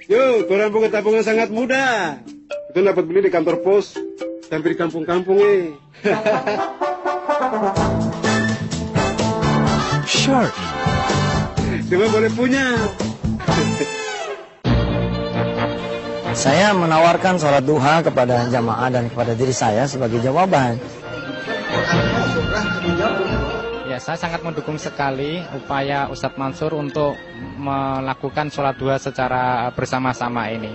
Yo, kurang bunga tabungan sangat mudah. Itu dapat beli di kantor pos, sampai di kampung-kampung Syar'i. Cuma boleh punya. Saya menawarkan sholat duha kepada jamaah dan kepada diri saya sebagai jawaban. Ya, saya sangat mendukung sekali upaya Ustadz Mansur untuk melakukan sholat duha secara bersama-sama ini.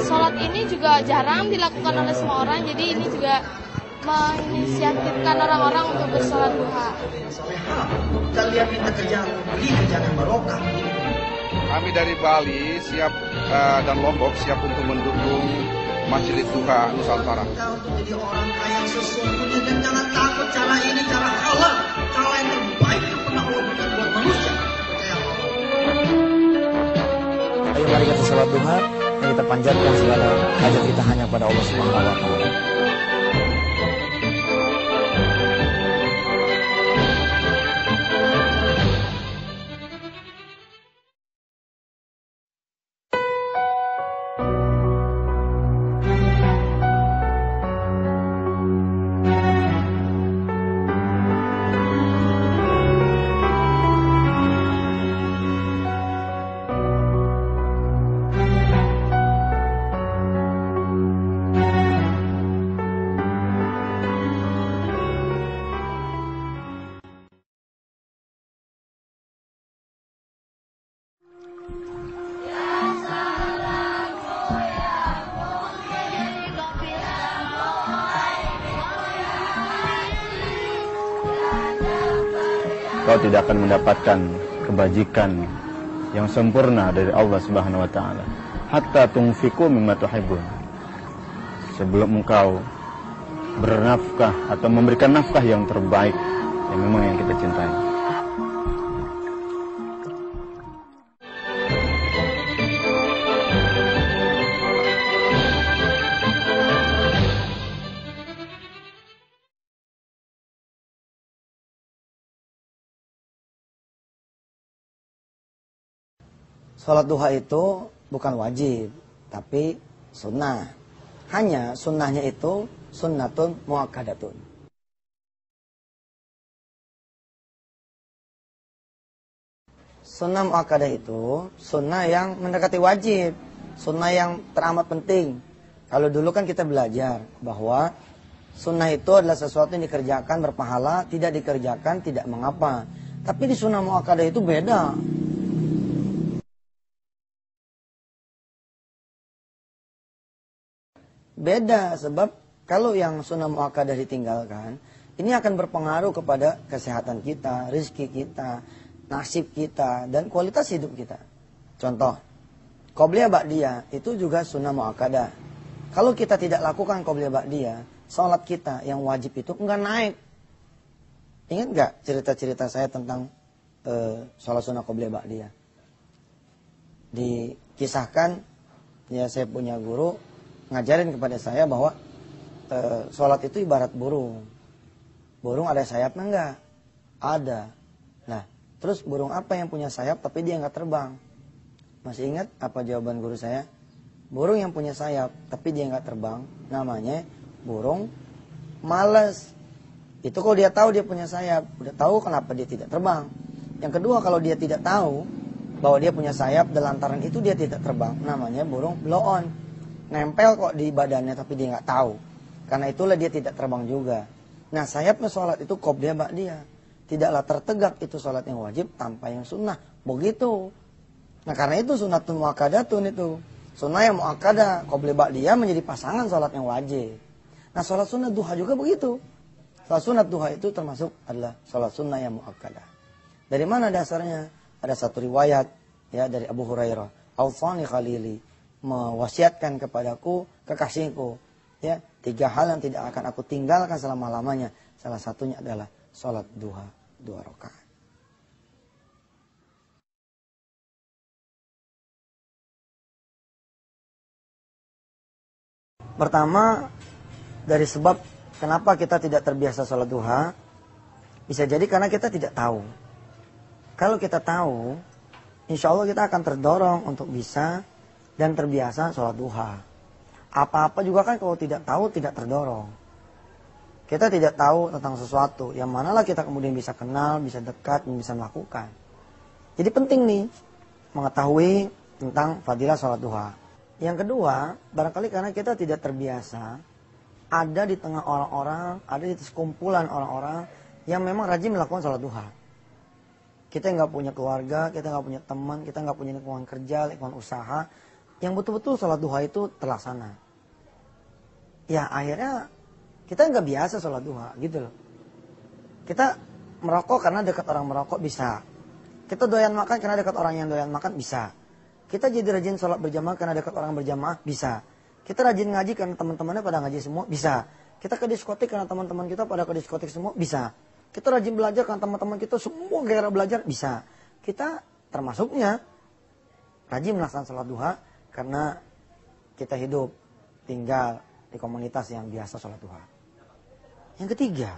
Sholat ini juga jarang dilakukan oleh semua orang, jadi ini juga menginisiatifkan orang-orang untuk bersolat duha. Kalian minta kerjaan, beli kerjaan yang barokah. Kami dari Bali siap dan Lombok siap untuk mendukung Majelis Duha Nusantara. Kita untuk jadi orang kaya yang sesungguhnya dan jangan takut cara ini cara halal, cara yang terbaik yang pernah Allah berikan buat manusia. Percaya Allah. Ayo mari kita sholat duha dan kita panjatkan segala hajat kita hanya pada Allah Subhanahu wa Ta'ala. Kau tidak akan mendapatkan kebajikan yang sempurna dari Allah Subhanahu wa Ta'ala hatta tunfiqu mimma tuhibbun, sebelum engkau bernafkah atau memberikan nafkah yang terbaik yang memang yang kita cintai. Sholat duha itu bukan wajib, tapi sunnah. Hanya sunnahnya itu sunnatun muakkadatun. Sunnah muakkadah itu sunnah yang mendekati wajib, sunnah yang teramat penting. Kalau dulu kan kita belajar bahwa sunnah itu adalah sesuatu yang dikerjakan berpahala, tidak dikerjakan tidak mengapa. Tapi di sunnah muakkadah itu beda. Beda, sebab kalau yang sunnah muakkadah ditinggalkan, ini akan berpengaruh kepada kesehatan kita, rezeki kita, nasib kita, dan kualitas hidup kita. Contoh, qobliyah ba'diyah itu juga sunnah muakkadah. Kalau kita tidak lakukan qobliyah ba'diyah, sholat kita yang wajib itu enggak naik. Ingat enggak cerita-cerita saya tentang sholat sunnah qobliyah ba'diyah? Dikisahkan, ya saya punya guru ngajarin kepada saya bahwa sholat itu ibarat burung. Burung ada sayapnya enggak? Ada. Nah, terus burung apa yang punya sayap tapi dia enggak terbang? Masih ingat apa jawaban guru saya? Burung yang punya sayap tapi dia enggak terbang, namanya burung malas. Itu kalau dia tahu dia punya sayap, udah tahu kenapa dia tidak terbang. Yang kedua, kalau dia tidak tahu bahwa dia punya sayap dan lantaran itu dia tidak terbang, namanya burung blow on. Nempel kok di badannya tapi dia nggak tahu. Karena itulah dia tidak terbang juga. Nah, sayapnya sholat itu qobliyah ba'diyah. Tidaklah tertegak itu sholat yang wajib tanpa yang sunnah. Begitu. Nah, karena itu sunnatun muakkadatun itu. Sunnah yang muakkadah, qobliyah ba'diyah menjadi pasangan sholat yang wajib. Nah, sholat sunnah duha juga begitu. Sholat sunnah duha itu termasuk adalah sholat sunnah yang muakkadah. Dari mana dasarnya? Ada satu riwayat ya dari Abu Hurairah. Awsani khalili, mewasiatkan kepadaku kekasihku ya 3 hal yang tidak akan aku tinggalkan selama-lamanya. Salah satunya adalah sholat duha 2 rakaat. Pertama, dari sebab kenapa kita tidak terbiasa sholat duha, bisa jadi karena kita tidak tahu. Kalau kita tahu, insya Allah kita akan terdorong untuk bisa dan terbiasa sholat duha. Apa-apa juga kan kalau tidak tahu tidak terdorong. Kita tidak tahu tentang sesuatu, yang manalah kita kemudian bisa kenal, bisa dekat, dan bisa melakukan. Jadi penting nih mengetahui tentang fadilah sholat duha. Yang kedua, barangkali karena kita tidak terbiasa ada di tengah orang-orang, ada di sekumpulan orang-orang yang memang rajin melakukan sholat duha. Kita nggak punya keluarga, kita nggak punya teman, kita nggak punya lingkungan kerja, lingkungan usaha, yang betul-betul sholat duha itu terlaksana. Ya akhirnya kita nggak biasa sholat duha gitu loh. Kita merokok karena dekat orang merokok bisa. Kita doyan makan karena dekat orang yang doyan makan bisa. Kita jadi rajin sholat berjamaah karena dekat orang berjamaah bisa. Kita rajin ngaji karena teman-temannya pada ngaji semua bisa. Kita ke diskotik karena teman-teman kita pada ke diskotik semua bisa. Kita rajin belajar karena teman-teman kita semua gairah belajar bisa. Kita termasuknya rajin melaksanakan sholat duha karena kita hidup tinggal di komunitas yang biasa sholat duha. Yang ketiga,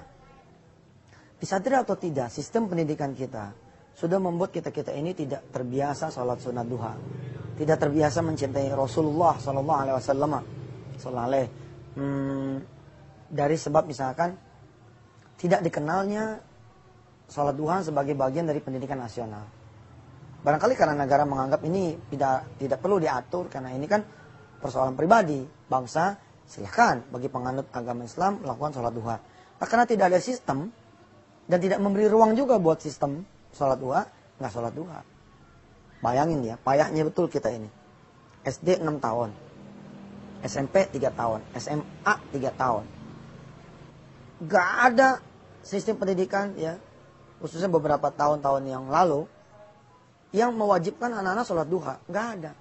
disadari atau tidak, sistem pendidikan kita sudah membuat kita ini tidak terbiasa sholat sunat duha, tidak terbiasa mencintai Rasulullah Sallallahu Alaihi Wasallam. Dari sebab misalkan tidak dikenalnya sholat duha sebagai bagian dari pendidikan nasional. Barangkali karena negara menganggap ini tidak perlu diatur karena ini kan persoalan pribadi bangsa. Silahkan bagi penganut agama Islam melakukan sholat duha. Nah, karena tidak ada sistem dan tidak memberi ruang juga buat sistem sholat duha, nggak sholat duha. Bayangin ya, payahnya betul kita ini. SD 6 tahun, SMP 3 tahun, SMA 3 tahun. Nggak ada sistem pendidikan ya, khususnya beberapa tahun-tahun yang lalu, yang mewajibkan anak-anak sholat duha. Nggak ada.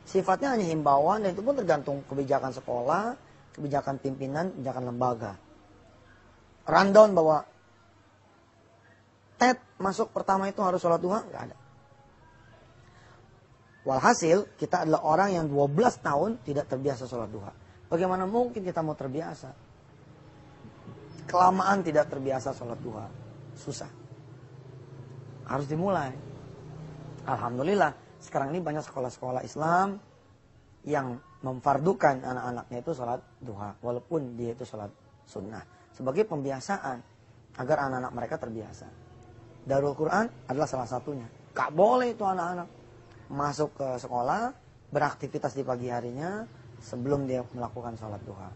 Sifatnya hanya himbauan dan itu pun tergantung kebijakan sekolah, kebijakan pimpinan, kebijakan lembaga. Rundown bahwa TET masuk pertama itu harus sholat duha, nggak ada. Walhasil kita adalah orang yang 12 tahun tidak terbiasa sholat duha. Bagaimana mungkin kita mau terbiasa? Kelamaan tidak terbiasa sholat duha. Susah. Harus dimulai. Alhamdulillah sekarang ini banyak sekolah-sekolah Islam yang memfardukan anak-anaknya itu sholat duha. Walaupun dia itu sholat sunnah. Sebagai pembiasaan agar anak-anak mereka terbiasa. Darul Quran adalah salah satunya. Gak boleh itu anak-anak masuk ke sekolah, beraktivitas di pagi harinya sebelum dia melakukan sholat duha.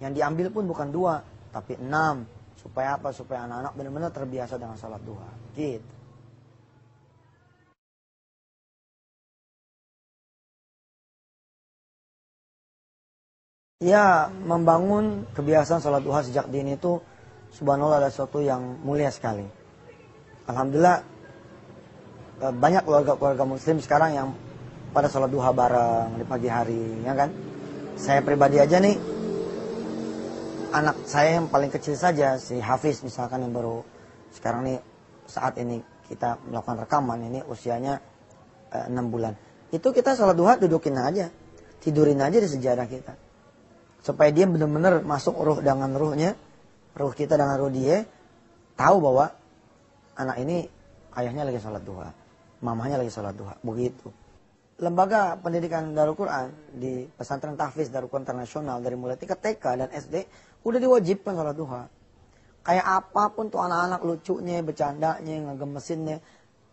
Yang diambil pun bukan 2, tapi 6. Supaya apa? Supaya anak-anak benar-benar terbiasa dengan sholat duha. Gitu. Ya, membangun kebiasaan sholat duha sejak dini itu subhanallah adalah sesuatu yang mulia sekali. Alhamdulillah banyak keluarga-keluarga muslim sekarang yang pada sholat duha bareng di pagi hari, ya kan? Saya pribadi aja nih, anak saya yang paling kecil saja, si Hafiz misalkan yang baru sekarang nih saat ini kita melakukan rekaman, ini usianya 6 bulan. Itu kita sholat duha dudukin aja, tidurin aja di sejadah kita. Supaya dia benar-benar masuk ruh dengan ruhnya, ruh kita dengan ruh dia, tahu bahwa anak ini ayahnya lagi sholat duha, mamahnya lagi sholat duha, begitu. Lembaga pendidikan Darul Quran di pesantren tahfiz Darul Quran Internasional dari mulai tingkat TK dan SD udah diwajibkan sholat duha. Kayak apapun tuh anak-anak lucunya, bercandanya, ngegemesinnya,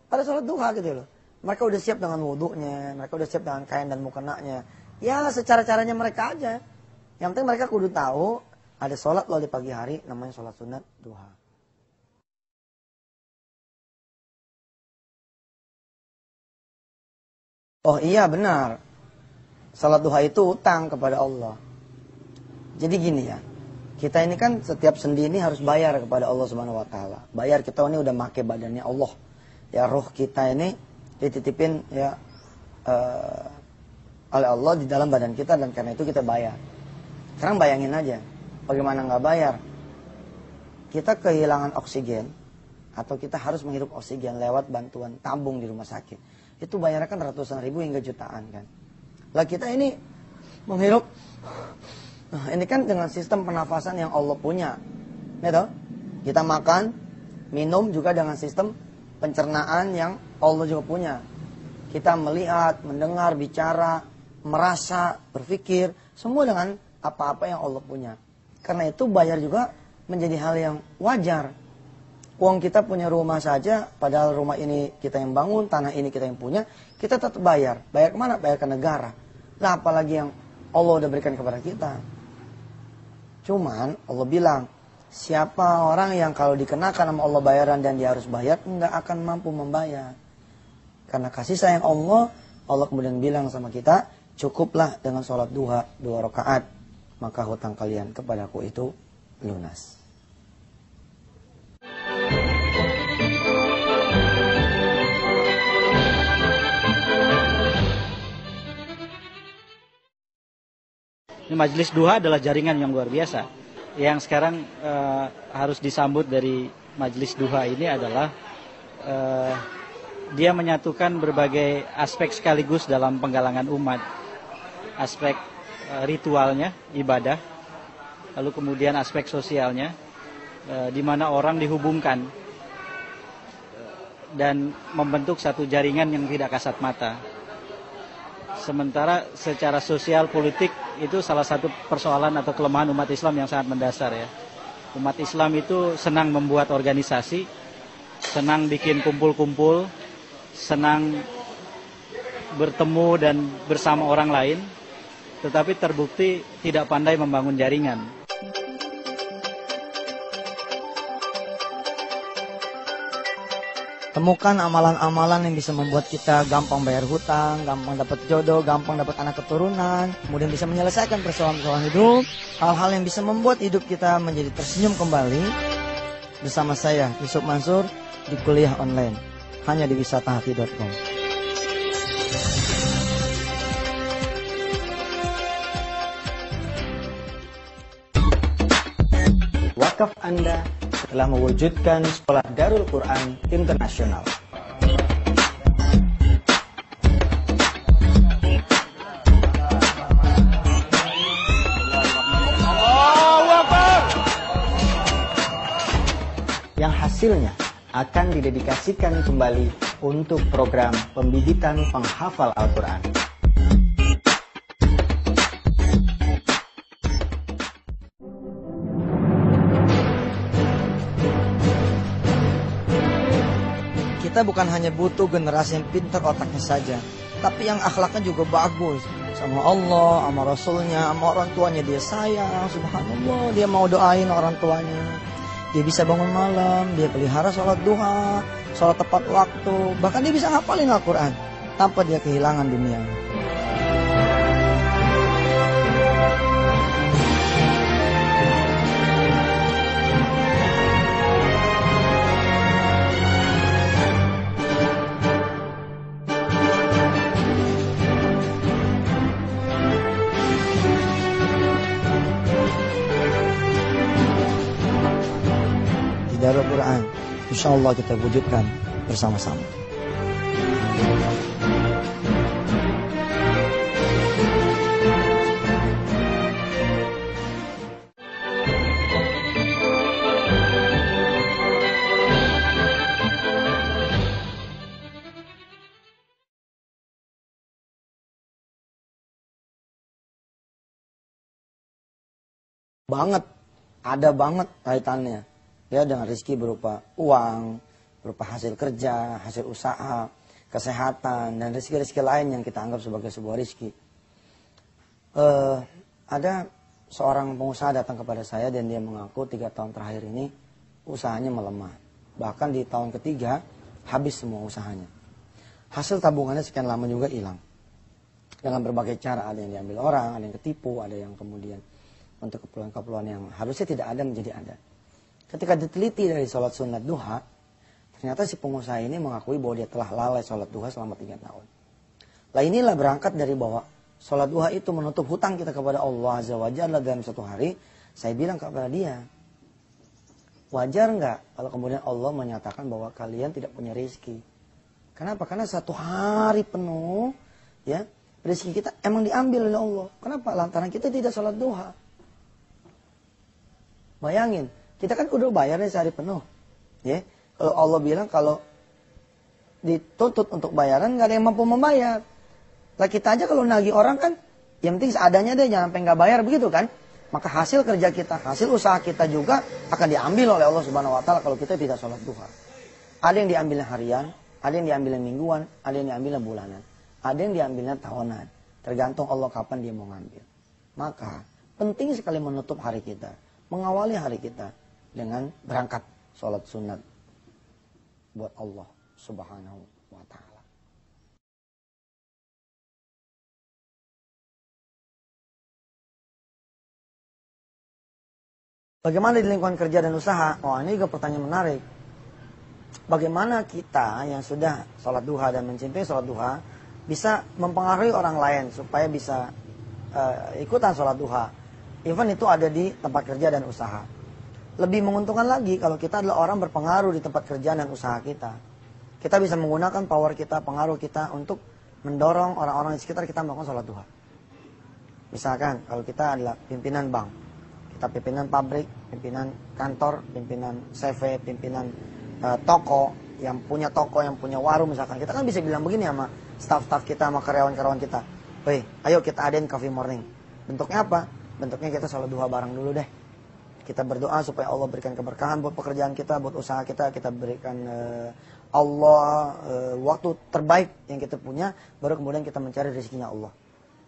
pada sholat duha gitu loh. Mereka udah siap dengan wudhunya, mereka udah siap dengan kain dan mukenanya. Ya secara-caranya mereka aja. Yang penting mereka kudu tahu ada sholat loh di pagi hari namanya sholat sunat duha. Oh iya benar. Sholat duha itu utang kepada Allah. Jadi gini ya. Kita ini kan setiap sendi ini harus bayar kepada Allah Subhanahu wa taala. Bayar, kita ini udah make badannya Allah. Ya ruh kita ini dititipin ya oleh Allah di dalam badan kita dan karena itu kita bayar. Sekarang bayangin aja, bagaimana nggak bayar? Kita kehilangan oksigen, atau kita harus menghirup oksigen lewat bantuan tabung di rumah sakit. Itu bayarnya kan ratusan ribu hingga jutaan kan. Lah kita ini menghirup, nah, ini kan dengan sistem pernafasan yang Allah punya. Gitu? Kita makan, minum juga dengan sistem pencernaan yang Allah juga punya. Kita melihat, mendengar, bicara, merasa, berpikir, semua dengan apa-apa yang Allah punya. Karena itu bayar juga menjadi hal yang wajar. Uang kita punya rumah saja, padahal rumah ini kita yang bangun, tanah ini kita yang punya, kita tetap bayar. Bayar kemana? Bayar ke negara. Nah, apalagi yang Allah udah berikan kepada kita. Cuman Allah bilang, siapa orang yang kalau dikenakan sama Allah bayaran dan dia harus bayar, enggak akan mampu membayar. Karena kasih sayang Allah, Allah kemudian bilang sama kita, cukuplah dengan sholat duha 2 rakaat, maka hutang kalian kepadaku itu lunas. Ini Majelis Duha adalah jaringan yang luar biasa. Yang sekarang harus disambut dari Majelis Duha ini adalah dia menyatukan berbagai aspek sekaligus dalam penggalangan umat. Aspek ritualnya, ibadah, lalu kemudian aspek sosialnya, di mana orang dihubungkan dan membentuk satu jaringan yang tidak kasat mata. Sementara secara sosial politik itu salah satu persoalan atau kelemahan umat Islam yang sangat mendasar ya. Umat Islam itu senang membuat organisasi, senang bikin kumpul-kumpul, senang bertemu dan bersama orang lain, tetapi terbukti tidak pandai membangun jaringan. Temukan amalan-amalan yang bisa membuat kita gampang bayar hutang, gampang dapat jodoh, gampang dapat anak keturunan, kemudian bisa menyelesaikan persoalan-persoalan hidup, hal-hal yang bisa membuat hidup kita menjadi tersenyum kembali. Bersama saya, Yusuf Mansur, di kuliah online, hanya di wisatahati.com. Wakaf Anda telah mewujudkan Sekolah Darul Quran Internasional. Yang hasilnya akan didedikasikan kembali untuk program pembibitan penghafal Al-Quran. Kita bukan hanya butuh generasi yang pintar otaknya saja, tapi yang akhlaknya juga bagus. Sama Allah, sama Rasulnya, sama orang tuanya dia sayang, subhanallah, dia mau doain orang tuanya. Dia bisa bangun malam, dia pelihara sholat duha, sholat tepat waktu, bahkan dia bisa ngapalin Al-Quran tanpa dia kehilangan dunia. Darul Quran, insya Allah kita wujudkan bersama-sama. Banget, ada banget kaitannya. Ya, dengan rezeki berupa uang, berupa hasil kerja, hasil usaha, kesehatan, dan rezeki-rezeki lain yang kita anggap sebagai sebuah rezeki. Ada seorang pengusaha datang kepada saya dan dia mengaku 3 tahun terakhir ini usahanya melemah. Bahkan di tahun ketiga habis semua usahanya. Hasil tabungannya sekian lama juga hilang. Dengan berbagai cara, ada yang diambil orang, ada yang ketipu, ada yang kemudian untuk keperluan-keperluan yang harusnya tidak ada menjadi ada. Ketika diteliti dari sholat sunat duha, ternyata si pengusaha ini mengakui bahwa dia telah lalai sholat duha selama 3 tahun. Lah inilah berangkat dari bahwa sholat duha itu menutup hutang kita kepada Allah Azza wa Jalla dalam satu hari. Saya bilang kepada dia, wajar nggak kalau kemudian Allah menyatakan bahwa kalian tidak punya rezeki? Kenapa? Karena 1 hari penuh, ya, rezeki kita emang diambil oleh Allah. Kenapa? Lantaran kita tidak sholat duha. Bayangin. Kita kan udah bayarnya sehari penuh. Ya. Kalau Allah bilang kalau dituntut untuk bayaran, nggak ada yang mampu membayar. Lah kita aja kalau nagih orang kan, yang penting seadanya deh, jangan sampai nggak bayar begitu kan. Maka hasil kerja kita, hasil usaha kita juga akan diambil oleh Allah Subhanahu Wa Taala kalau kita tidak sholat duha. Ada yang diambilnya harian, ada yang diambilnya mingguan, ada yang diambilnya bulanan, ada yang diambilnya tahunan. Tergantung Allah kapan dia mau ngambil. Maka penting sekali menutup hari kita, mengawali hari kita dengan berangkat sholat sunat buat Allah Subhanahu Wa Taala. Bagaimana di lingkungan kerja dan usaha? Oh, ini juga pertanyaan menarik. Bagaimana kita yang sudah sholat duha dan mencintai sholat duha bisa mempengaruhi orang lain supaya bisa ikutan sholat duha. Even itu ada di tempat kerja dan usaha. Lebih menguntungkan lagi kalau kita adalah orang berpengaruh di tempat kerja dan usaha kita. Kita bisa menggunakan power kita, pengaruh kita untuk mendorong orang-orang di sekitar kita melakukan sholat duha. Misalkan kalau kita adalah pimpinan bank, kita pimpinan pabrik, pimpinan kantor, pimpinan CV, pimpinan toko, yang punya warung misalkan. Kita kan bisa bilang begini sama staff-staff kita, sama karyawan-karyawan kita. Weh, ayo kita adain coffee morning. Bentuknya apa? Bentuknya kita sholat duha bareng dulu deh. Kita berdoa supaya Allah berikan keberkahan buat pekerjaan kita, buat usaha kita. Kita berikan Allah waktu terbaik yang kita punya, baru kemudian kita mencari rezekinya Allah.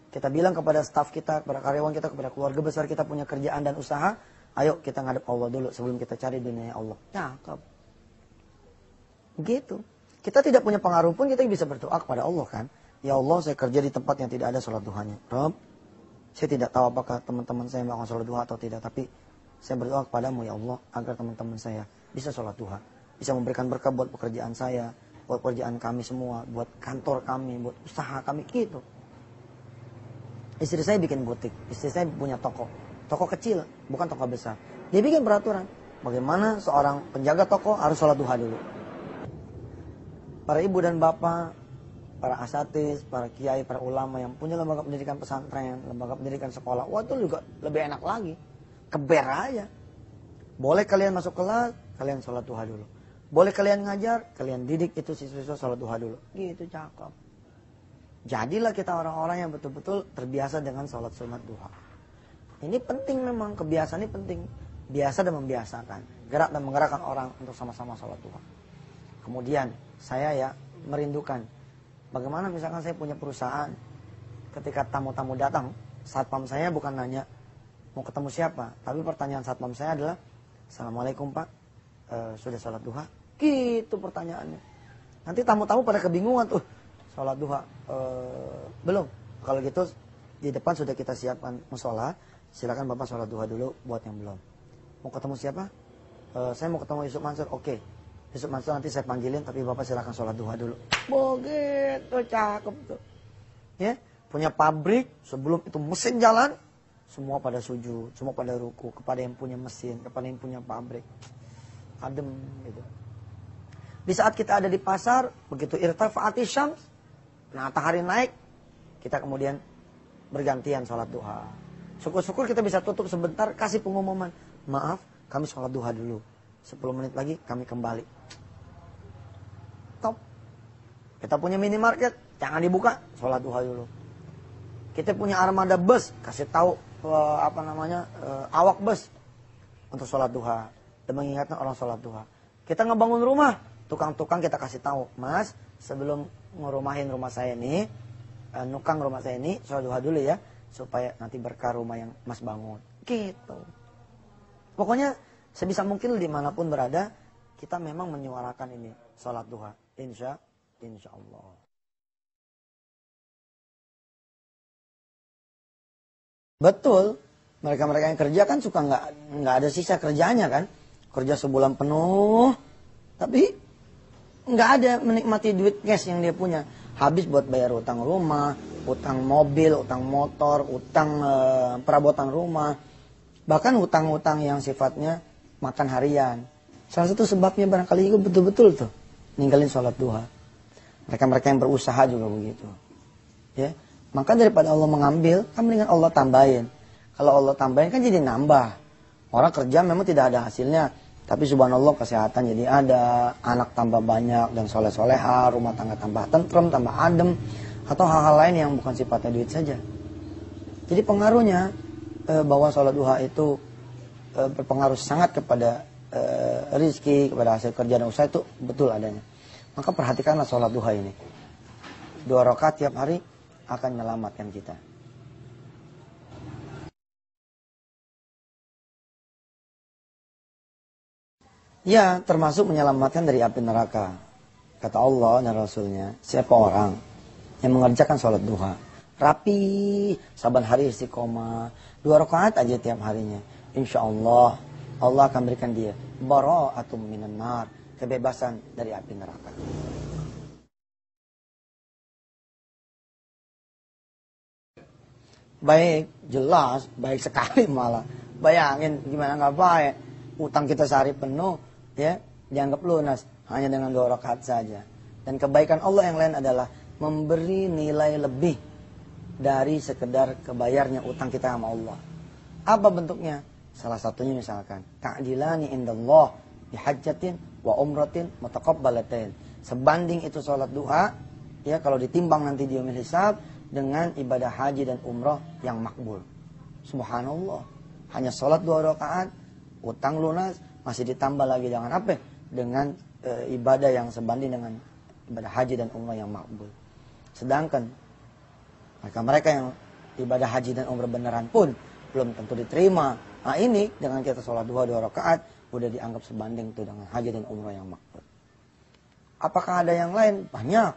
Kita bilang kepada staf kita, kepada karyawan kita, kepada keluarga besar kita punya kerjaan dan usaha, ayo kita ngadep Allah dulu sebelum kita cari dunia Allah. Cakep. Begitu. Kita tidak punya pengaruh pun kita bisa berdoa kepada Allah kan. Ya Allah, saya kerja di tempat yang tidak ada sholat duhanya. Rob, saya tidak tahu apakah teman-teman saya melakukan sholat duha atau tidak, tapi saya berdoa kepadamu ya Allah agar teman-teman saya bisa sholat duha, bisa memberikan berkah buat pekerjaan saya, buat pekerjaan kami semua, buat kantor kami, buat usaha kami gitu. Istri saya bikin butik, istri saya punya toko kecil, bukan toko besar. Dia bikin peraturan, bagaimana seorang penjaga toko harus sholat duha dulu. Para ibu dan bapak, para asatis, para kiai, para ulama yang punya lembaga pendidikan pesantren, lembaga pendidikan sekolah, wah itu juga lebih enak lagi. Keber aja. Boleh kalian masuk kelas, kalian sholat duha dulu. Boleh kalian ngajar, kalian didik itu siswa-siswa sholat duha dulu. Gitu cakep. Jadilah kita orang-orang yang betul-betul terbiasa dengan sholat sunat duha. Ini penting memang, kebiasaan ini penting. Biasa dan membiasakan. Gerak dan menggerakkan orang untuk sama-sama sholat duha. Kemudian saya ya merindukan. Bagaimana misalkan saya punya perusahaan. Ketika tamu-tamu datang, satpam saya bukan nanya mau ketemu siapa. Tapi pertanyaan satpam saya adalah, Assalamualaikum Pak, sudah sholat duha? Gitu pertanyaannya. Nanti tamu-tamu pada kebingungan tuh. Sholat duha belum. Kalau gitu di depan sudah kita siapkan musola. Silakan Bapak sholat duha dulu buat yang belum. Mau ketemu siapa? Saya mau ketemu Yusuf Mansur. Oke. Yusuf Mansur nanti saya panggilin, tapi Bapak silakan sholat duha dulu. Begitu cakep tuh. Ya, punya pabrik sebelum itu mesin jalan, semua pada sujud, semua pada ruku kepada yang punya mesin, kepada yang punya pabrik. Adem gitu. Di saat kita ada di pasar, begitu irtafa'ati syams, matahari naik, kita kemudian bergantian sholat duha. Syukur-syukur kita bisa tutup sebentar, kasih pengumuman. Maaf, kami sholat duha dulu. 10 menit lagi kami kembali. Top. Kita punya minimarket, jangan dibuka, sholat duha dulu. Kita punya armada bus, kasih tahu awak bus untuk sholat duha. Dan mengingatkan orang sholat duha. Kita ngebangun rumah, tukang-tukang kita kasih tahu, Mas, sebelum ngerumahin rumah saya ini, nukang rumah saya ini, sholat duha dulu ya, supaya nanti berkah rumah yang Mas bangun. Gitu. Pokoknya sebisa mungkin dimanapun berada, kita memang menyuarakan ini, sholat duha. Insya Allah. Betul, mereka-mereka yang kerja kan suka nggak ada sisa kerjanya kan, kerja sebulan penuh, tapi nggak ada menikmati duit cash yang dia punya. Habis buat bayar utang rumah, utang mobil, utang motor, utang perabotan rumah. Bahkan utang-utang yang sifatnya makan harian. Salah satu sebabnya barangkali juga betul-betul tuh ninggalin sholat duha. Mereka-mereka yang berusaha juga begitu. Ya, maka daripada Allah mengambil, kan mendingan Allah tambahin. Kalau Allah tambahin kan jadi nambah. Orang kerja memang tidak ada hasilnya. Tapi subhanallah kesehatan jadi ada, anak tambah banyak dan soleh-soleha, rumah tangga tambah tentrem, tambah adem, atau hal-hal lain yang bukan sifatnya duit saja. Jadi pengaruhnya bahwa sholat duha itu berpengaruh sangat kepada rizki, kepada hasil kerja dan usaha itu betul adanya. Maka perhatikanlah sholat duha ini. 2 rakaat tiap hari akan menyelamatkan kita. Ya, termasuk menyelamatkan dari api neraka. Kata Allah dan Rasulnya, siapa orang yang mengerjakan sholat duha, rapi, saban hari istiqomah, 2 rakaat aja tiap harinya, insya Allah, Allah akan berikan dia bara'atum minan nar, kebebasan dari api neraka. Baik, jelas, baik sekali malah. Bayangin gimana nggak baik, utang kita sehari penuh, ya dianggap lunas hanya dengan 2 rakaat saja. Dan kebaikan Allah yang lain adalah memberi nilai lebih dari sekedar kebayarnya utang kita sama Allah. Apa bentuknya? Salah satunya misalkan ta'dilani indallah bihajjatin wa umratin mutaqabbalatain. Sebanding itu sholat duha, ya kalau ditimbang nanti di yaumil hisab dengan ibadah haji dan umrah yang makbul. Subhanallah. Hanya sholat 2 rakaat, utang lunas, masih ditambah lagi dengan apa? Dengan ibadah yang sebanding dengan ibadah haji dan umrah yang makbul. Sedangkan mereka yang ibadah haji dan umrah beneran pun belum tentu diterima. Nah ini dengan kita sholat 2 rakaat udah dianggap sebanding tuh dengan haji dan umrah yang makbul. Apakah ada yang lain? Banyak.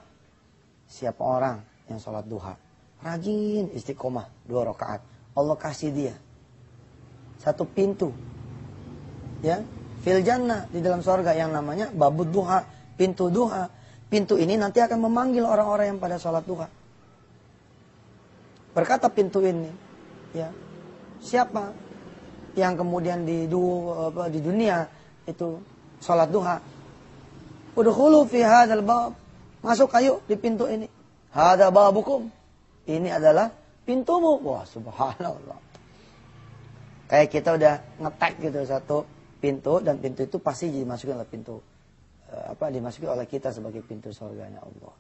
Siapa orang yang sholat duha, rajin istiqomah 2 rakaat, Allah kasih dia 1 pintu, ya, fil jannah, di dalam surga yang namanya babud duha, pintu duha. Pintu ini nanti akan memanggil orang-orang yang pada sholat duha. Berkata pintu ini, ya, siapa yang kemudian di dunia itu sholat duha, udkhulu fi hadzal bab, masuk ayo di pintu ini. Hadza babukum, ini adalah pintumu. Wah, subhanallah. Kayak kita udah nge-tag gitu 1 pintu, dan pintu itu pasti dimasukin oleh pintu dimasuki oleh kita sebagai pintu surganya Allah.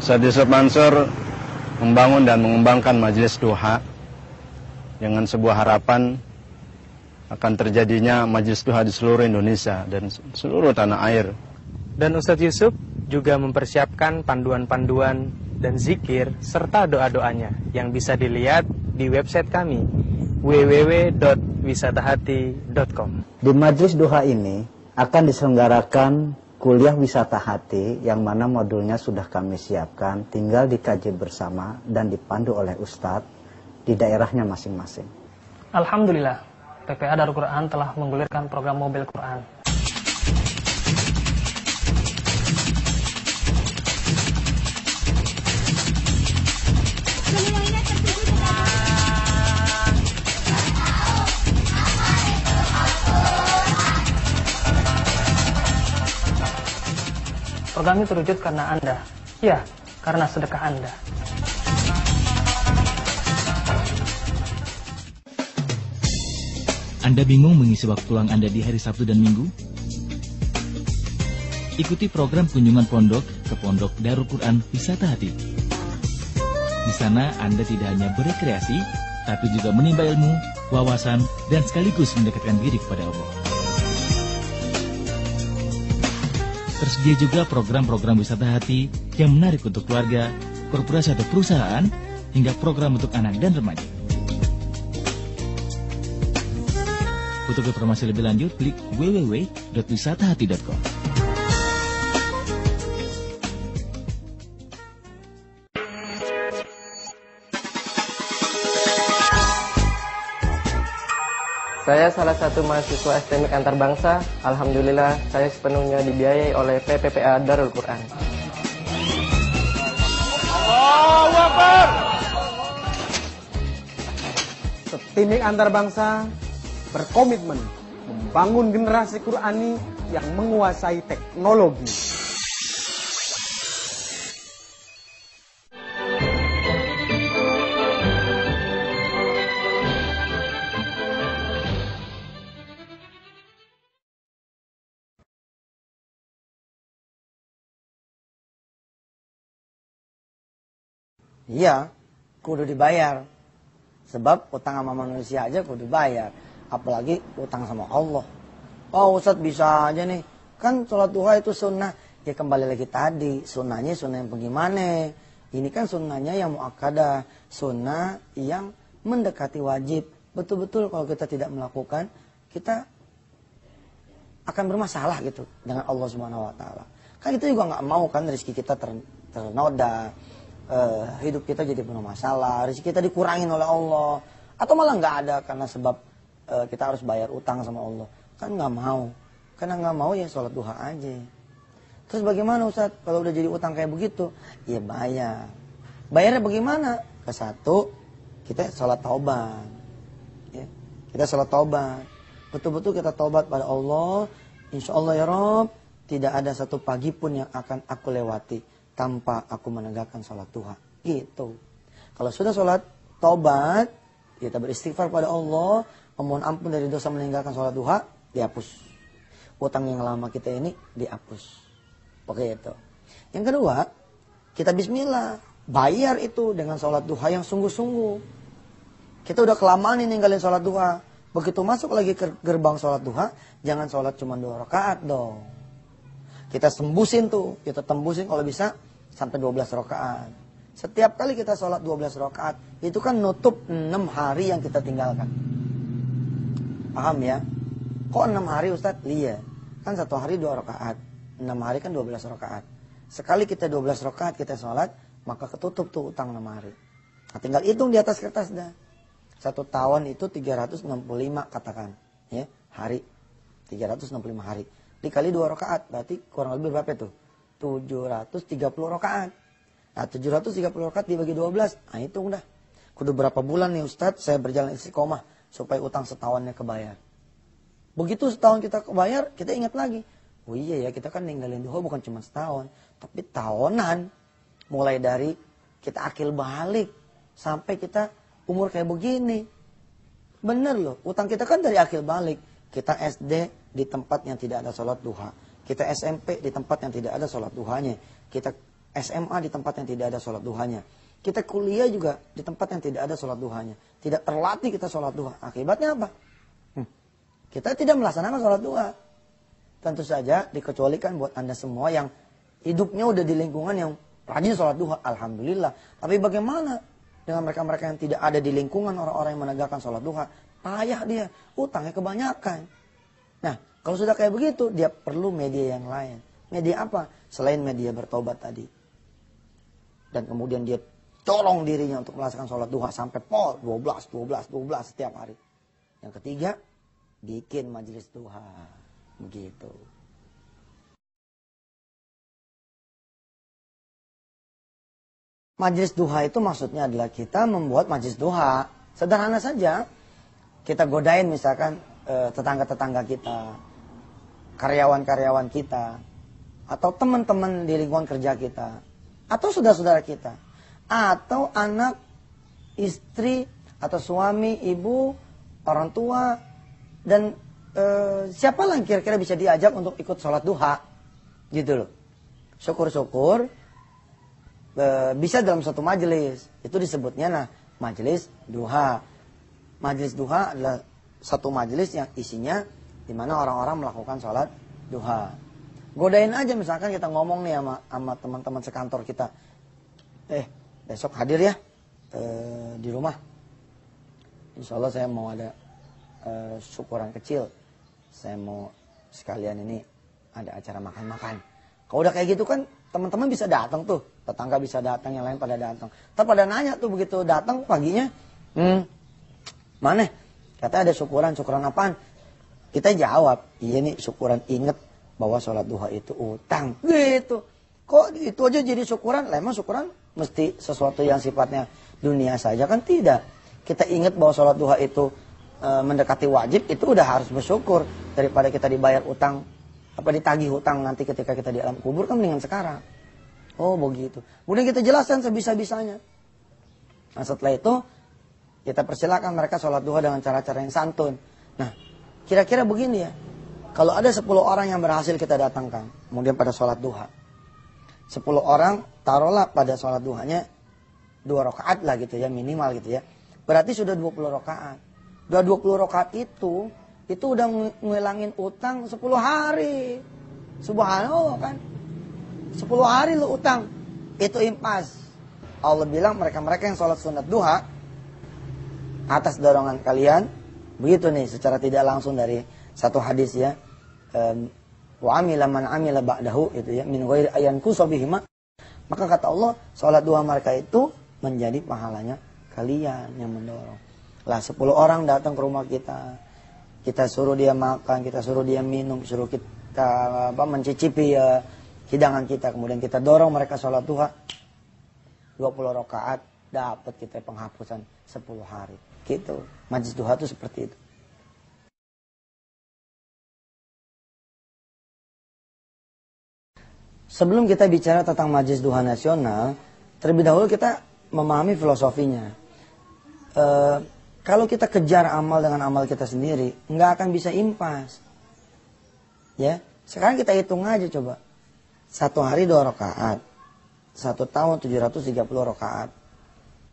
Ustadz Yusuf Mansur membangun dan mengembangkan majelis duha dengan sebuah harapan akan terjadinya majelis duha di seluruh Indonesia dan seluruh tanah air. Dan Ustadz Yusuf juga mempersiapkan panduan-panduan dan zikir serta doa-doanya yang bisa dilihat di website kami www.wisatahati.com. Di majelis duha ini akan diselenggarakan kuliah wisata hati yang mana modulnya sudah kami siapkan, tinggal dikaji bersama dan dipandu oleh Ustadz di daerahnya masing-masing. Alhamdulillah, PPA Darul Quran telah menggulirkan program mobil Quran. Program ini terwujud karena Anda. Ya, karena sedekah Anda. Anda bingung mengisi waktu luang Anda di hari Sabtu dan Minggu? Ikuti program kunjungan pondok ke Pondok Darul Quran Wisata Hati. Di sana Anda tidak hanya berekreasi, tapi juga menimba ilmu, wawasan, dan sekaligus mendekatkan diri kepada Allah. Tersedia juga program-program wisata hati yang menarik untuk keluarga, korporasi atau perusahaan, hingga program untuk anak dan remaja. Untuk informasi lebih lanjut, klik www.wisatahati.com. Saya salah satu mahasiswa STMIK Antarbangsa. Alhamdulillah, saya sepenuhnya dibiayai oleh PPPA Darul Quran. Allahu Akbar. STMIK Antarbangsa berkomitmen membangun generasi Qurani yang menguasai teknologi. Iya, kudu dibayar. Sebab utang sama manusia aja kudu bayar. Apalagi utang sama Allah. Oh Ustadz bisa aja nih. Kan sholat duha itu sunnah. Ya kembali lagi tadi. Sunnahnya sunnah yang bagaimana? Ini kan sunnahnya yang muakkadah. Sunnah yang mendekati wajib. Betul-betul kalau kita tidak melakukan, kita akan bermasalah gitu dengan Allah Subhanahu wa taala. Kan kita juga nggak mau kan rezeki kita ternoda, hidup kita jadi penuh masalah, rezeki kita dikurangin oleh Allah, atau malah nggak ada karena sebab kita harus bayar utang sama Allah. Kan nggak mau. Karena nggak mau ya sholat duha aja. Terus bagaimana Ustaz kalau udah jadi utang kayak begitu? Ya bayar. Bayarnya bagaimana? Ke satu, kita sholat taubat. Ya, kita sholat taubat. Betul-betul kita taubat pada Allah. Insya Allah ya Rob, tidak ada satu pagi pun yang akan aku lewati tanpa aku menegakkan sholat duha. Gitu. Kalau sudah sholat taubat, kita beristighfar pada Allah, memohon ampun dari dosa meninggalkan sholat duha, dihapus. Utang yang lama kita ini dihapus. Oke itu. Yang kedua, kita bismillah. Bayar itu dengan sholat duha yang sungguh-sungguh. Kita udah kelamaan nih ninggalin sholat duha. Begitu masuk lagi ke gerbang sholat duha, jangan sholat cuma 2 rakaat dong. Kita tembusin tuh, kita tembusin kalau bisa sampai 12 rakaat. Setiap kali kita sholat 12 rakaat, itu kan nutup 6 hari yang kita tinggalkan. Paham ya? Kok 6 hari Ustadz? Iya. Kan 1 hari 2 rakaat. 6 hari kan 12 rakaat. Sekali kita 12 rakaat kita sholat, maka ketutup tuh utang 6 hari. Nah, tinggal hitung di atas kertas dah. 1 tahun itu 365 katakan. Ya, hari. 365 hari. Dikali 2 rakaat, berarti kurang lebih berapa tuh? 730 rakaat. Nah 730 rakaat dibagi 12, nah hitung dah. Kudu berapa bulan nih Ustadz saya berjalan istiqomah supaya utang setahunnya kebayar. Begitu setahun kita kebayar, kita ingat lagi. Oh iya ya, kita kan ninggalin duha bukan cuma setahun, tapi tahunan. Mulai dari kita akil balik sampai kita umur kayak begini. Bener loh, utang kita kan dari akil balik. Kita SD di tempat yang tidak ada sholat duha. Kita SMP di tempat yang tidak ada sholat duhanya. Kita SMA di tempat yang tidak ada sholat duhanya. Kita kuliah juga di tempat yang tidak ada sholat duhanya. Tidak terlatih kita sholat duha. Akibatnya apa? Kita tidak melaksanakan sholat duha. Tentu saja dikecualikan buat Anda semua yang hidupnya udah di lingkungan yang rajin sholat duha. Alhamdulillah. Tapi bagaimana dengan mereka-mereka yang tidak ada di lingkungan orang-orang yang menegakkan sholat duha? Payah dia. Utangnya kebanyakan. Nah, kalau sudah kayak begitu, dia perlu media yang lain. Media apa? Selain media bertobat tadi. Dan kemudian dia corong dirinya untuk melaksanakan sholat duha sampai pol 12 setiap hari. Yang ketiga, bikin majelis duha. Begitu. Majelis duha itu maksudnya adalah kita membuat majelis duha. Sederhana saja. Kita godain misalkan tetangga-tetangga kita, karyawan-karyawan kita, atau teman-teman di lingkungan kerja kita, atau saudara-saudara kita, atau anak, istri, atau suami, ibu, orang tua, dan siapa lah kira-kira bisa diajak untuk ikut sholat duha, gitu loh. Syukur-syukur bisa dalam satu majelis, itu disebutnya majelis duha. Majelis duha adalah satu majelis yang isinya di mana orang-orang melakukan sholat duha. Godain aja misalkan kita ngomong nih sama teman-teman sekantor kita. Besok hadir ya di rumah. Insya Allah saya mau ada syukuran kecil. Saya mau sekalian ini ada acara makan-makan. Kalau udah kayak gitu kan teman-teman bisa datang tuh. Tetangga bisa datang, yang lain pada datang. Tapi pada nanya tuh begitu datang paginya. Mana? Katanya ada syukuran apaan? Kita jawab, iya nih syukuran, inget bahwa sholat duha itu utang. Gitu. Kok itu aja jadi syukuran? Lah emang syukuran mesti sesuatu yang sifatnya dunia saja kan tidak. Kita ingat bahwa sholat duha itu mendekati wajib, itu udah harus bersyukur. Daripada kita dibayar utang, ditagih utang nanti ketika kita di alam kubur kan mendingan sekarang. Oh begitu. Kemudian kita jelaskan sebisa-bisanya. Nah setelah itu, kita persilakan mereka sholat duha dengan cara-cara yang santun. Nah, kira-kira begini ya. Kalau ada 10 orang yang berhasil kita datangkan, kemudian pada sholat duha. 10 orang, taruhlah pada sholat duhanya rakaat lah gitu ya, minimal gitu ya. Berarti sudah 20 rakaat. Udah 20 rakaat itu udah ngilangin utang 10 hari. Subhanallah kan. 10 hari lu utang. Itu impas. Allah bilang mereka-mereka yang sholat sunat duha atas dorongan kalian. Begitu nih secara tidak langsung dari satu hadis ya. Wa amila man amila ba'dahu itu ya min ghairi ayan kusabihima. Maka kata Allah, sholat duha mereka itu menjadi pahalanya kalian yang mendorong. Lah 10 orang datang ke rumah kita. Kita suruh dia makan, kita suruh dia minum, suruh kita mencicipi hidangan kita. Kemudian kita dorong mereka sholat duha. 20 rakaat dapat kita penghapusan 10 hari. Gitu. Majlis duha itu seperti itu. Sebelum kita bicara tentang majlis duha nasional, terlebih dahulu kita memahami filosofinya. Kalau kita kejar amal dengan amal kita sendiri, nggak akan bisa impas. Ya, sekarang kita hitung aja coba. 1 hari 2 rakaat, 1 tahun 730 rakaat.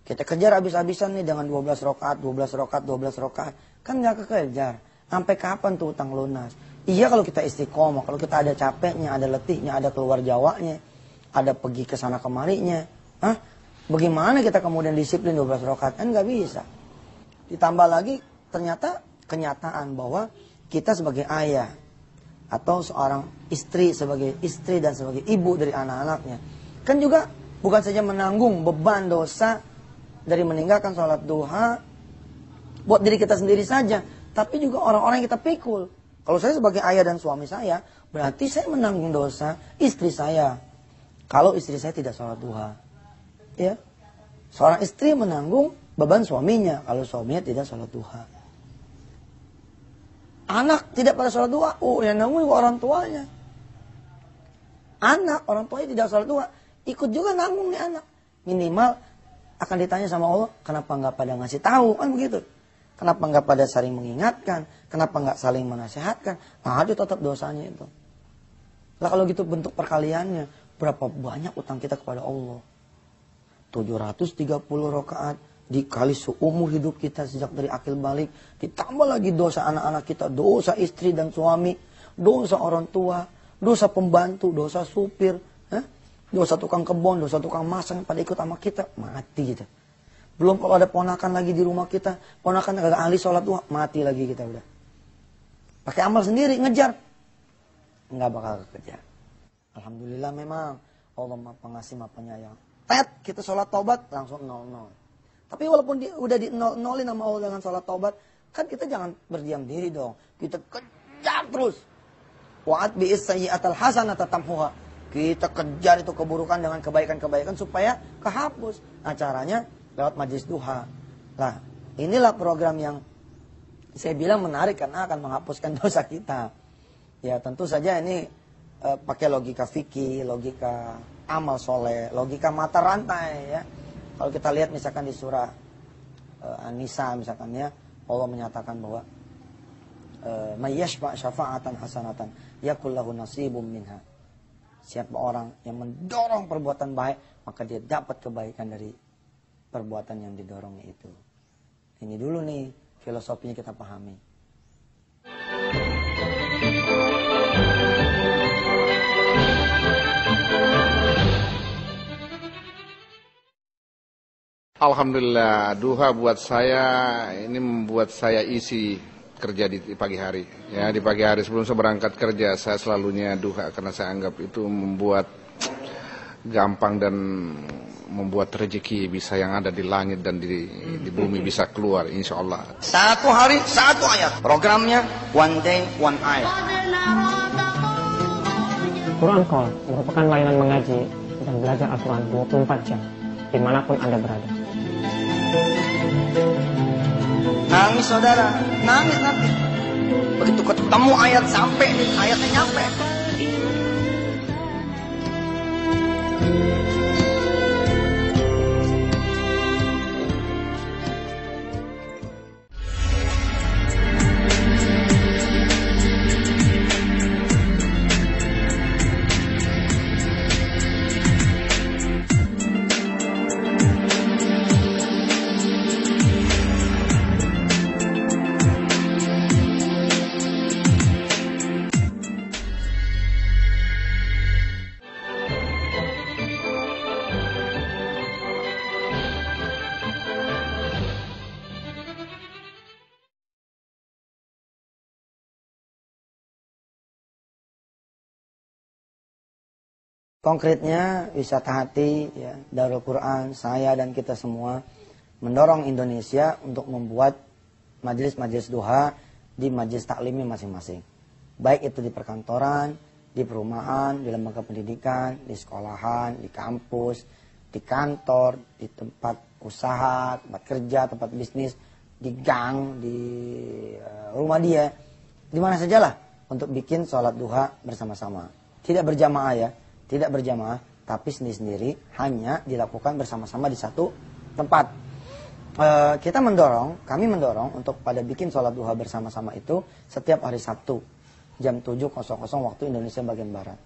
Kita kejar habis-habisan nih dengan 12 rakaat, 12 rakaat, 12 rakaat. Kan nggak kekejar. Sampai kapan tuh utang lunas? Iya kalau kita istiqomah, kalau kita ada capeknya, ada letihnya, ada keluar Jawanya, ada pergi ke sana kemarinya. Bagaimana kita kemudian disiplin 12 rakaat? Kan nggak bisa. Ditambah lagi ternyata kenyataan bahwa kita sebagai ayah atau seorang istri sebagai istri dan sebagai ibu dari anak-anaknya kan juga bukan saja menanggung beban dosa dari meninggalkan sholat duha buat diri kita sendiri saja, tapi juga orang-orang yang kita pikul. Kalau saya sebagai ayah dan suami saya, berarti saya menanggung dosa istri saya kalau istri saya tidak sholat duha. Ya, seorang istri menanggung beban suaminya kalau suaminya tidak sholat duha. Anak tidak pada sholat duha, yang nanggung orang tuanya. Anak, orang tuanya tidak sholat duha, ikut juga nanggung nih anak. Minimal akan ditanya sama Allah, kenapa nggak pada ngasih tahu, kan begitu. Kenapa nggak pada saling mengingatkan, kenapa nggak saling menasihatkan. Nah, ada tetap dosanya itu. Lah kalau gitu bentuk perkaliannya, berapa banyak utang kita kepada Allah. 730 rakaat dikali seumur hidup kita sejak dari akil balik, ditambah lagi dosa anak-anak kita, dosa istri dan suami, dosa orang tua, dosa pembantu, dosa supir, dosa tukang kebun, dosa tukang masak pada ikut sama kita, mati kita. Belum kalau ada ponakan lagi di rumah kita, ponakan kagak ahli sholat duha, mati lagi kita udah. Pakai amal sendiri ngejar, nggak bakal kekejar. Alhamdulillah memang Allah Maha Pengasih Maha Penyayang. Kita sholat taubat langsung 0-0. Tapi walaupun udah di 0-0in sama Allah dengan sholat taubat, kan kita jangan berdiam diri dong. Kita kejar terus. Wa'at bi'is sayyi'atal hasanata tamhuha. Kita kejar itu keburukan dengan kebaikan-kebaikan supaya kehapus. Nah caranya lewat majlis duha. Nah inilah program yang saya bilang menarik karena akan menghapuskan dosa kita. Ya tentu saja ini pakai logika fikih, logika amal soleh, logika mata rantai ya. Kalau kita lihat misalkan di surah An-Nisa misalkan ya, Allah menyatakan bahwa mayyashfa' syafa'atan hasanatan yakul lahu nasibum minha. Siapa orang yang mendorong perbuatan baik, maka dia dapat kebaikan dari perbuatan yang didorongnya itu. Ini dulu nih filosofinya kita pahami. Alhamdulillah, duha buat saya ini membuat saya isi kerja di pagi hari. Ya, di pagi hari sebelum saya berangkat kerja, saya selalunya duha karena saya anggap itu membuat gampang dan membuat rezeki bisa yang ada di langit dan di bumi bisa keluar, insya Allah. 1 hari 1 ayat. Programnya one day one ayat. Quran Call merupakan layanan mengaji dan belajar Al-Quran 24 jam dimanapun Anda berada. Nangis saudara, nangis nanti. Begitu ketemu ayat sampai nih, ayatnya nyampe. Konkretnya wisata hati, ya, Darul Quran, saya dan kita semua mendorong Indonesia untuk membuat majelis-majelis duha di majelis taklimnya masing-masing. Baik itu di perkantoran, di perumahan, di lembaga pendidikan, di sekolahan, di kampus, di kantor, di tempat usaha, tempat kerja, tempat bisnis, di gang, di rumah dia, di mana sajalah untuk bikin sholat duha bersama-sama. Tidak berjamaah ya, tidak berjamaah, tapi sendiri-sendiri, hanya dilakukan bersama-sama di satu tempat. Kami mendorong untuk pada bikin sholat duha bersama-sama itu setiap hari Sabtu, jam 7.00 waktu Indonesia bagian Barat.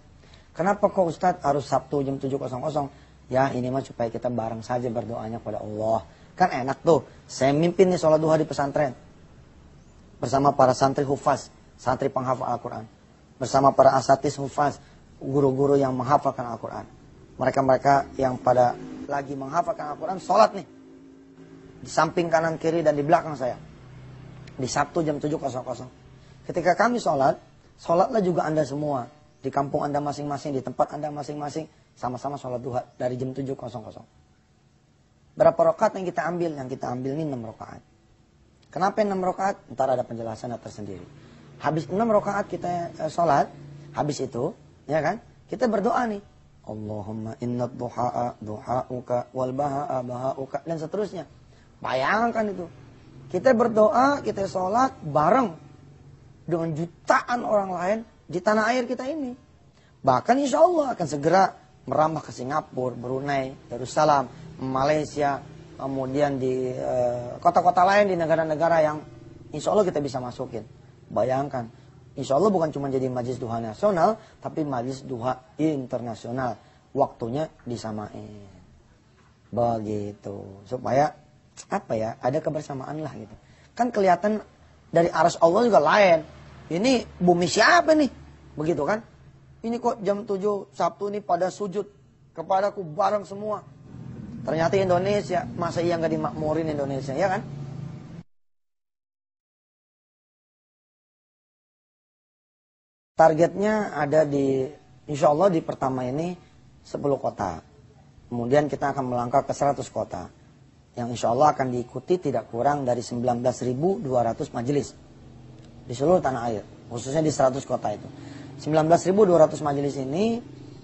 Kenapa kok Ustadz harus Sabtu jam 7.00? Ya ini mah supaya kita bareng saja berdoanya kepada Allah. Kan enak tuh, saya mimpin nih sholat duha di pesantren. Bersama para santri hufaz, santri penghafal Al-Quran. Bersama para asatis hufaz, guru-guru yang menghafalkan Al-Quran. Mereka-mereka yang pada lagi menghafalkan Al-Quran, sholat nih. Di samping kanan kiri dan di belakang saya. Di Sabtu jam 7.00. Ketika kami sholat, sholatlah juga Anda semua. Di kampung Anda masing-masing, di tempat Anda masing-masing. Sama-sama sholat duha dari jam 7.00. Berapa rakaat yang kita ambil? Yang kita ambil ini 6 rakaat. Kenapa 6 rakaat? Ntar ada penjelasan tersendiri. Habis 6 rakaat kita sholat, habis itu, ya kan? Kita berdoa nih. Allahumma inna duha'a duha'uka wal baha'a baha'uka dan seterusnya. Bayangkan itu. Kita berdoa, kita sholat bareng dengan jutaan orang lain di tanah air kita ini. Bahkan insya Allah akan segera merambah ke Singapura, Brunei, Darussalam, Malaysia, kemudian di kota-kota lain di negara-negara yang insya Allah kita bisa masukin. Bayangkan, insya Allah bukan cuma jadi majelis duha nasional, tapi majelis duha internasional. Waktunya disamain. Begitu. Supaya, apa ya, ada kebersamaan lah gitu. Kan kelihatan dari arsy Allah juga lain. Ini bumi siapa nih? Begitu kan? Ini kok jam 7 Sabtu ini pada sujud kepadaku bareng semua. Ternyata Indonesia, masa iya nggak dimakmurin Indonesia, ya kan? Targetnya ada di, insya Allah di pertama ini 10 kota. Kemudian kita akan melangkah ke 100 kota. Yang insya Allah akan diikuti tidak kurang dari 19.200 majelis. Di seluruh tanah air, khususnya di 100 kota itu. 19.200 majelis ini,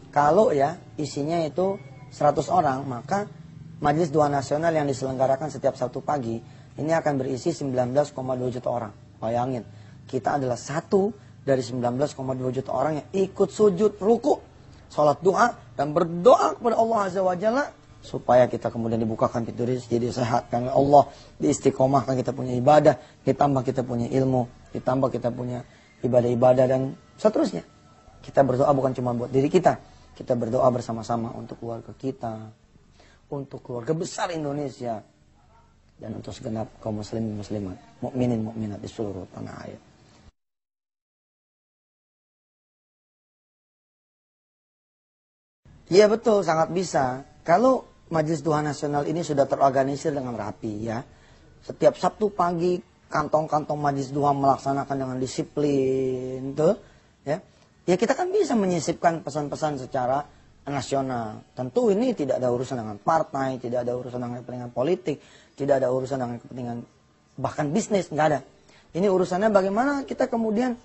kalau ya isinya itu 100 orang, maka majelis duha nasional yang diselenggarakan setiap Sabtu pagi, ini akan berisi 19,2 juta orang. Bayangin, kita adalah satu dari 19,2 juta orang yang ikut sujud, ruku, sholat duha, dan berdoa kepada Allah Azza wa Jalla, supaya kita kemudian dibukakan pintu rezeki, disehatkan oleh Allah, diistiqomahkan kita punya ibadah, ditambah kita punya ilmu, ditambah kita punya ibadah-ibadah dan seterusnya. Kita berdoa bukan cuma buat diri kita. Kita berdoa bersama-sama untuk keluarga kita, untuk keluarga besar Indonesia, dan untuk segenap kaum muslimin muslimat, mukminin mukminat di seluruh tanah air. Iya betul, sangat bisa. Kalau Majelis Duha Nasional ini sudah terorganisir dengan rapi ya. Setiap Sabtu pagi kantong-kantong Majelis Duha melaksanakan dengan disiplin tuh ya. Ya kita kan bisa menyisipkan pesan-pesan secara nasional. Tentu ini tidak ada urusan dengan partai, tidak ada urusan dengan kepentingan politik, tidak ada urusan dengan kepentingan bahkan bisnis, nggak ada. Ini urusannya bagaimana kita kemudian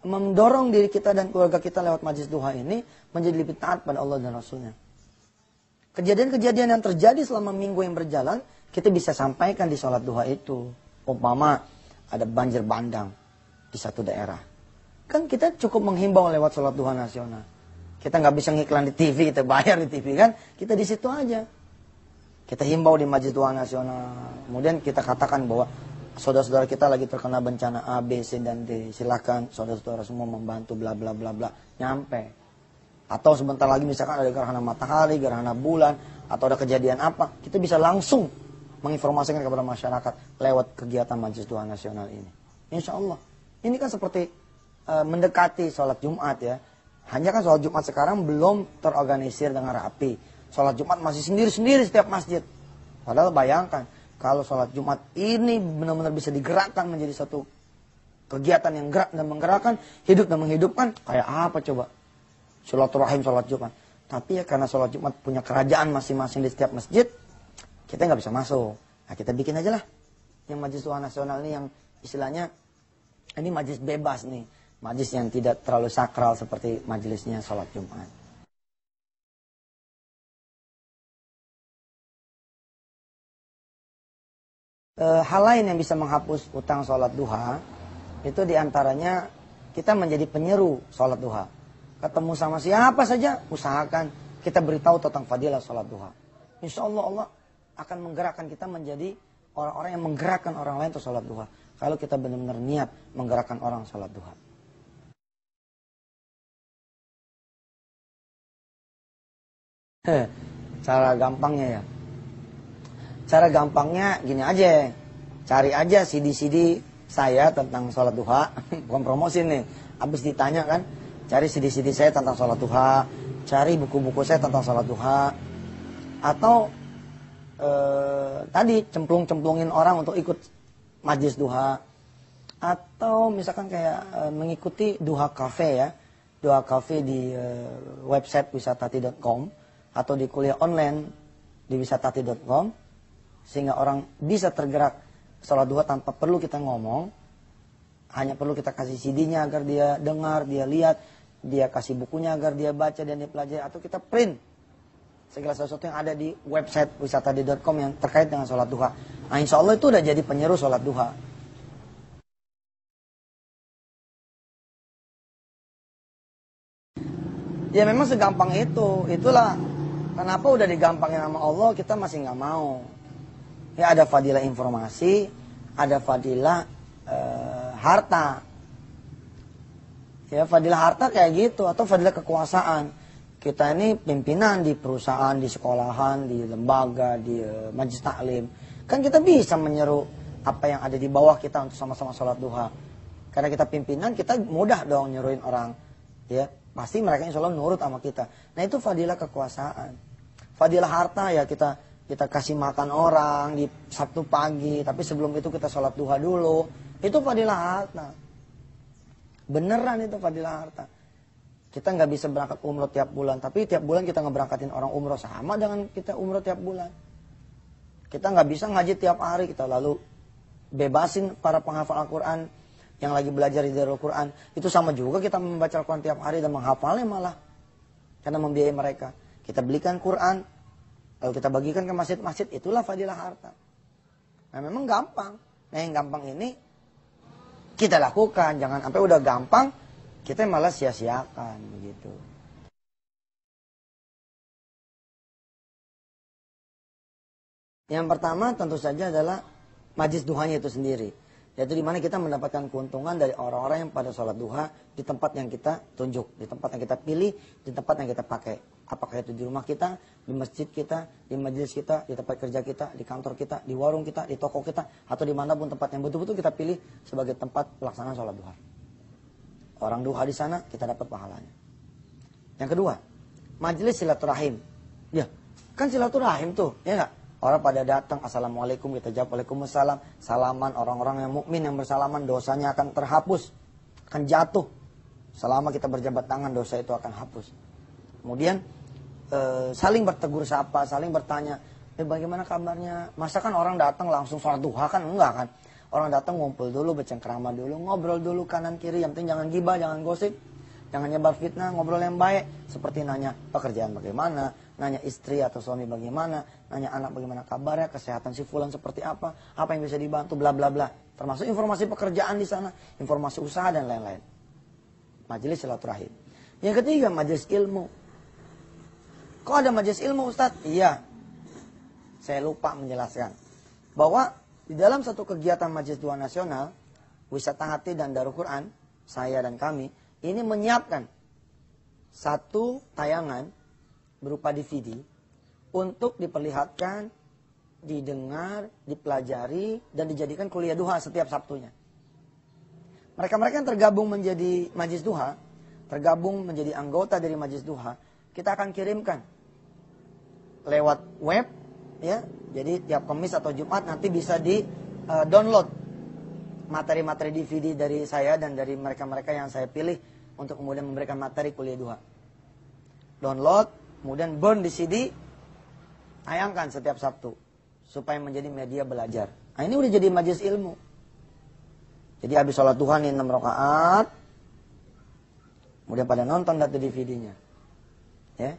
mendorong diri kita dan keluarga kita lewat Majelis Duha ini menjadi lebih taat pada Allah dan Rasulnya. Kejadian-kejadian yang terjadi selama minggu yang berjalan, kita bisa sampaikan di sholat duha itu. Umpama ada banjir bandang di satu daerah. Kan kita cukup menghimbau lewat sholat duha nasional. Kita nggak bisa ngiklan di TV, kita bayar di TV kan. Kita di situ aja. Kita himbau di Majelis Duha Nasional. Kemudian kita katakan bahwa saudara-saudara kita lagi terkena bencana A, B, C, dan D. Silakan saudara-saudara semua membantu bla bla bla bla. Nyampe. Atau sebentar lagi misalkan ada gerhana matahari, gerhana bulan, atau ada kejadian apa, kita bisa langsung menginformasikan kepada masyarakat lewat kegiatan Majelis Duha Nasional ini. Insya Allah. Ini kan seperti mendekati sholat Jumat ya. Hanya kan sholat Jumat sekarang belum terorganisir dengan rapi. Sholat Jumat masih sendiri-sendiri setiap masjid. Padahal bayangkan, kalau sholat Jumat ini benar-benar bisa digerakkan menjadi satu kegiatan yang gerak dan menggerakkan, hidup dan menghidupkan, kayak apa coba? Silaturahim sholat Jumat. Tapi ya karena sholat Jumat punya kerajaan masing-masing di setiap masjid, kita nggak bisa masuk. Nah kita bikin aja lah yang Majelis Duha Nasional ini yang istilahnya ini majelis bebas nih. Majelis yang tidak terlalu sakral seperti majelisnya sholat Jumat. Hal lain yang bisa menghapus utang sholat duha, itu diantaranya kita menjadi penyeru sholat duha. Ketemu sama siapa saja, usahakan kita beritahu tentang fadilah sholat duha. Insya Allah Allah akan menggerakkan kita menjadi orang-orang yang menggerakkan orang lain untuk sholat duha. Kalau kita benar-benar niat menggerakkan orang sholat duha. Cara gampangnya ya. Cara gampangnya gini aja. Cari aja CD-CD saya tentang sholat duha. Bukan promosi nih. Habis ditanya kan. Cari CD-CD saya tentang sholat duha. Cari buku-buku saya tentang sholat duha. Atau tadi cemplung-cemplungin orang untuk ikut majlis duha. Atau misalkan kayak mengikuti duha cafe ya. Duha cafe di website wisatati.com. Atau di kuliah online di wisatati.com. Sehingga orang bisa tergerak sholat duha tanpa perlu kita ngomong. Hanya perlu kita kasih CD-nya agar dia dengar, dia lihat. Dia kasih bukunya agar dia baca dan dia pelajari. Atau kita print segala sesuatu yang ada di website wisatati.com yang terkait dengan sholat duha. Nah insya Allah itu udah jadi penyeru sholat duha. Ya memang segampang itu. Itulah kenapa udah digampangin sama Allah kita masih nggak mau. Ya ada fadilah informasi, ada fadilah harta. Ya fadilah harta kayak gitu atau fadilah kekuasaan. Kita ini pimpinan di perusahaan, di sekolahan, di lembaga, di majelis taklim. Kan kita bisa menyeru apa yang ada di bawah kita untuk sama-sama sholat duha. Karena kita pimpinan, kita mudah dong nyeruin orang. Ya pasti mereka insya Allah nurut sama kita. Nah itu fadilah kekuasaan. Fadilah harta ya kita kasih makan orang di Sabtu pagi, tapi sebelum itu kita sholat duha dulu. Itu fadilah harta. Beneran itu fadilah harta. Kita nggak bisa berangkat umroh tiap bulan, tapi tiap bulan kita ngeberangkatin orang umroh sama dengan kita umroh tiap bulan. Kita nggak bisa ngaji tiap hari, kita lalu bebasin para penghafal Al-Quran yang lagi belajar di Darul Quran. Itu sama juga kita membaca Al-Quran tiap hari dan menghafalnya malah. Karena membiayai mereka. Kita belikan Quran, lalu kita bagikan ke masjid-masjid, itulah fadilah harta. Nah memang gampang. Nah yang gampang ini kita lakukan. Jangan sampai udah gampang, kita malah sia-siakan begitu. Yang pertama tentu saja adalah majlis duhanya itu sendiri. Yaitu di mana kita mendapatkan keuntungan dari orang-orang yang pada sholat duha di tempat yang kita tunjuk, di tempat yang kita pilih, di tempat yang kita pakai. Apakah itu di rumah kita, di masjid kita, di majelis kita, di tempat kerja kita, di kantor kita, di warung kita, di toko kita, atau dimanapun tempat yang betul-betul kita pilih sebagai tempat pelaksanaan sholat duha. Orang duha di sana kita dapat pahalanya. Yang kedua, majelis silaturahim. Ya, kan silaturahim tuh, ya nggak? Orang pada datang, assalamualaikum, kita jawab waalaikumsalam, salaman, orang-orang yang mukmin yang bersalaman dosanya akan terhapus, akan jatuh. Selama kita berjabat tangan dosa itu akan hapus. Kemudian saling bertegur sapa, saling bertanya, bagaimana kabarnya? Masa kan orang datang langsung sholat duha kan? Enggak kan? Orang datang ngumpul dulu, bercengkrama dulu, ngobrol dulu kanan kiri, yang penting jangan gibah, jangan gosip, jangan nyebar fitnah, ngobrol yang baik. Seperti nanya pekerjaan bagaimana, nanya istri atau suami bagaimana, nanya anak bagaimana kabarnya, kesehatan si fulan seperti apa yang bisa dibantu, bla bla bla. Termasuk informasi pekerjaan di sana, informasi usaha dan lain-lain. Majelis silaturahim. Yang ketiga, majelis ilmu. Kok ada majelis ilmu, Ustadz? Iya. Saya lupa menjelaskan bahwa di dalam satu kegiatan Majelis Duha Nasional, Wisata Hati dan Darul Quran, saya dan kami ini menyiapkan satu tayangan berupa DVD untuk diperlihatkan, didengar, dipelajari, dan dijadikan kuliah duha setiap Sabtunya. Mereka-mereka yang tergabung menjadi Majelis Duha, tergabung menjadi anggota dari Majelis Duha, kita akan kirimkan lewat web, ya. Jadi tiap Kamis atau Jumat nanti bisa di-download materi-materi DVD dari saya dan dari mereka-mereka yang saya pilih untuk kemudian memberikan materi kuliah duha. Download, kemudian burn di CD, tayangkan setiap Sabtu supaya menjadi media belajar. Nah, ini udah jadi majelis ilmu. Jadi habis sholat duha nih 6 rakaat, kemudian pada nonton data DVD-nya. Ya.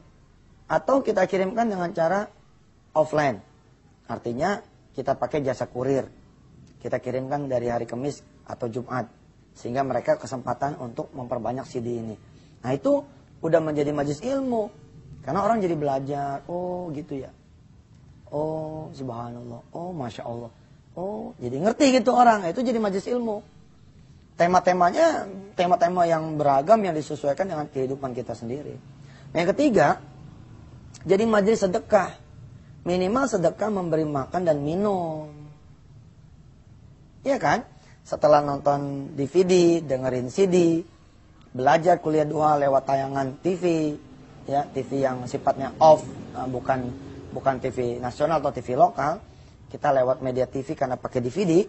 Atau kita kirimkan dengan cara offline. Artinya kita pakai jasa kurir. Kita kirimkan dari hari Kamis atau Jumat. Sehingga mereka kesempatan untuk memperbanyak CD ini. Nah itu udah menjadi majelis ilmu. Karena orang jadi belajar. Oh gitu ya. Oh subhanallah. Oh masya Allah. Oh jadi ngerti gitu orang. Itu jadi majelis ilmu. Tema-temanya tema-tema yang beragam yang disesuaikan dengan kehidupan kita sendiri. Yang ketiga, jadi majelis sedekah. Minimal sedekah memberi makan dan minum. Iya kan? Setelah nonton DVD, dengerin CD, belajar kuliah duha lewat tayangan TV, ya TV yang sifatnya off, bukan TV nasional atau TV lokal, kita lewat media TV karena pakai DVD.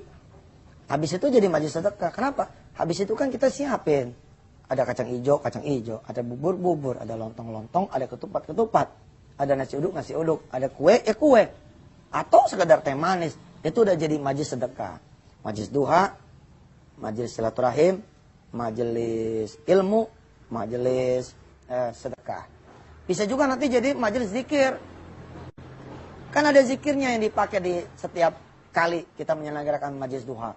Habis itu jadi majelis sedekah. Kenapa? Habis itu kan kita siapin. Ada kacang hijau, ada bubur, ada lontong, ada ketupat, ada nasi uduk, ada kue, kue. Atau sekedar teh manis. Itu udah jadi majelis sedekah. Majelis duha, majelis silaturahim, majelis ilmu, majelis sedekah. Bisa juga nanti jadi majelis zikir. Kan ada zikirnya yang dipakai di setiap kali kita menyelenggarakan majelis duha.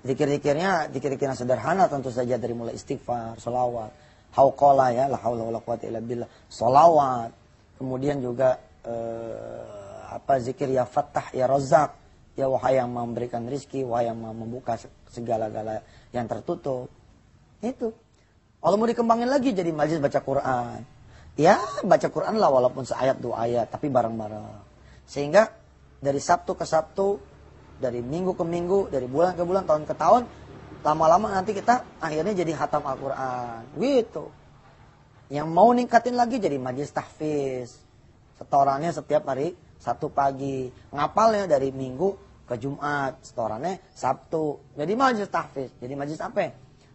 Zikir-zikirnya, zikir-zikir yang sederhana tentu saja dari mulai istighfar, sholawat, hauqalah ya, la haula wala quwata illa billah, sholawat. Kemudian juga zikir ya Fattah, ya Razzaq, ya wahai yang memberikan rizki, wahai yang membuka segala-gala yang tertutup. Itu. Kalau mau dikembangin lagi jadi majelis baca Quran. Ya, baca Quran lah walaupun seayat 2 ayat, tapi bareng-bareng. Sehingga dari Sabtu ke Sabtu, dari minggu ke minggu, dari bulan ke bulan, tahun ke tahun, lama-lama nanti kita akhirnya jadi khatam Al-Quran. Gitu. Yang mau ningkatin lagi jadi majelis tahfiz. Setorannya setiap hari Sabtu pagi. Ngapalnya dari Minggu ke Jumat. Setorannya Sabtu. Jadi majelis tahfiz. Jadi majelis apa?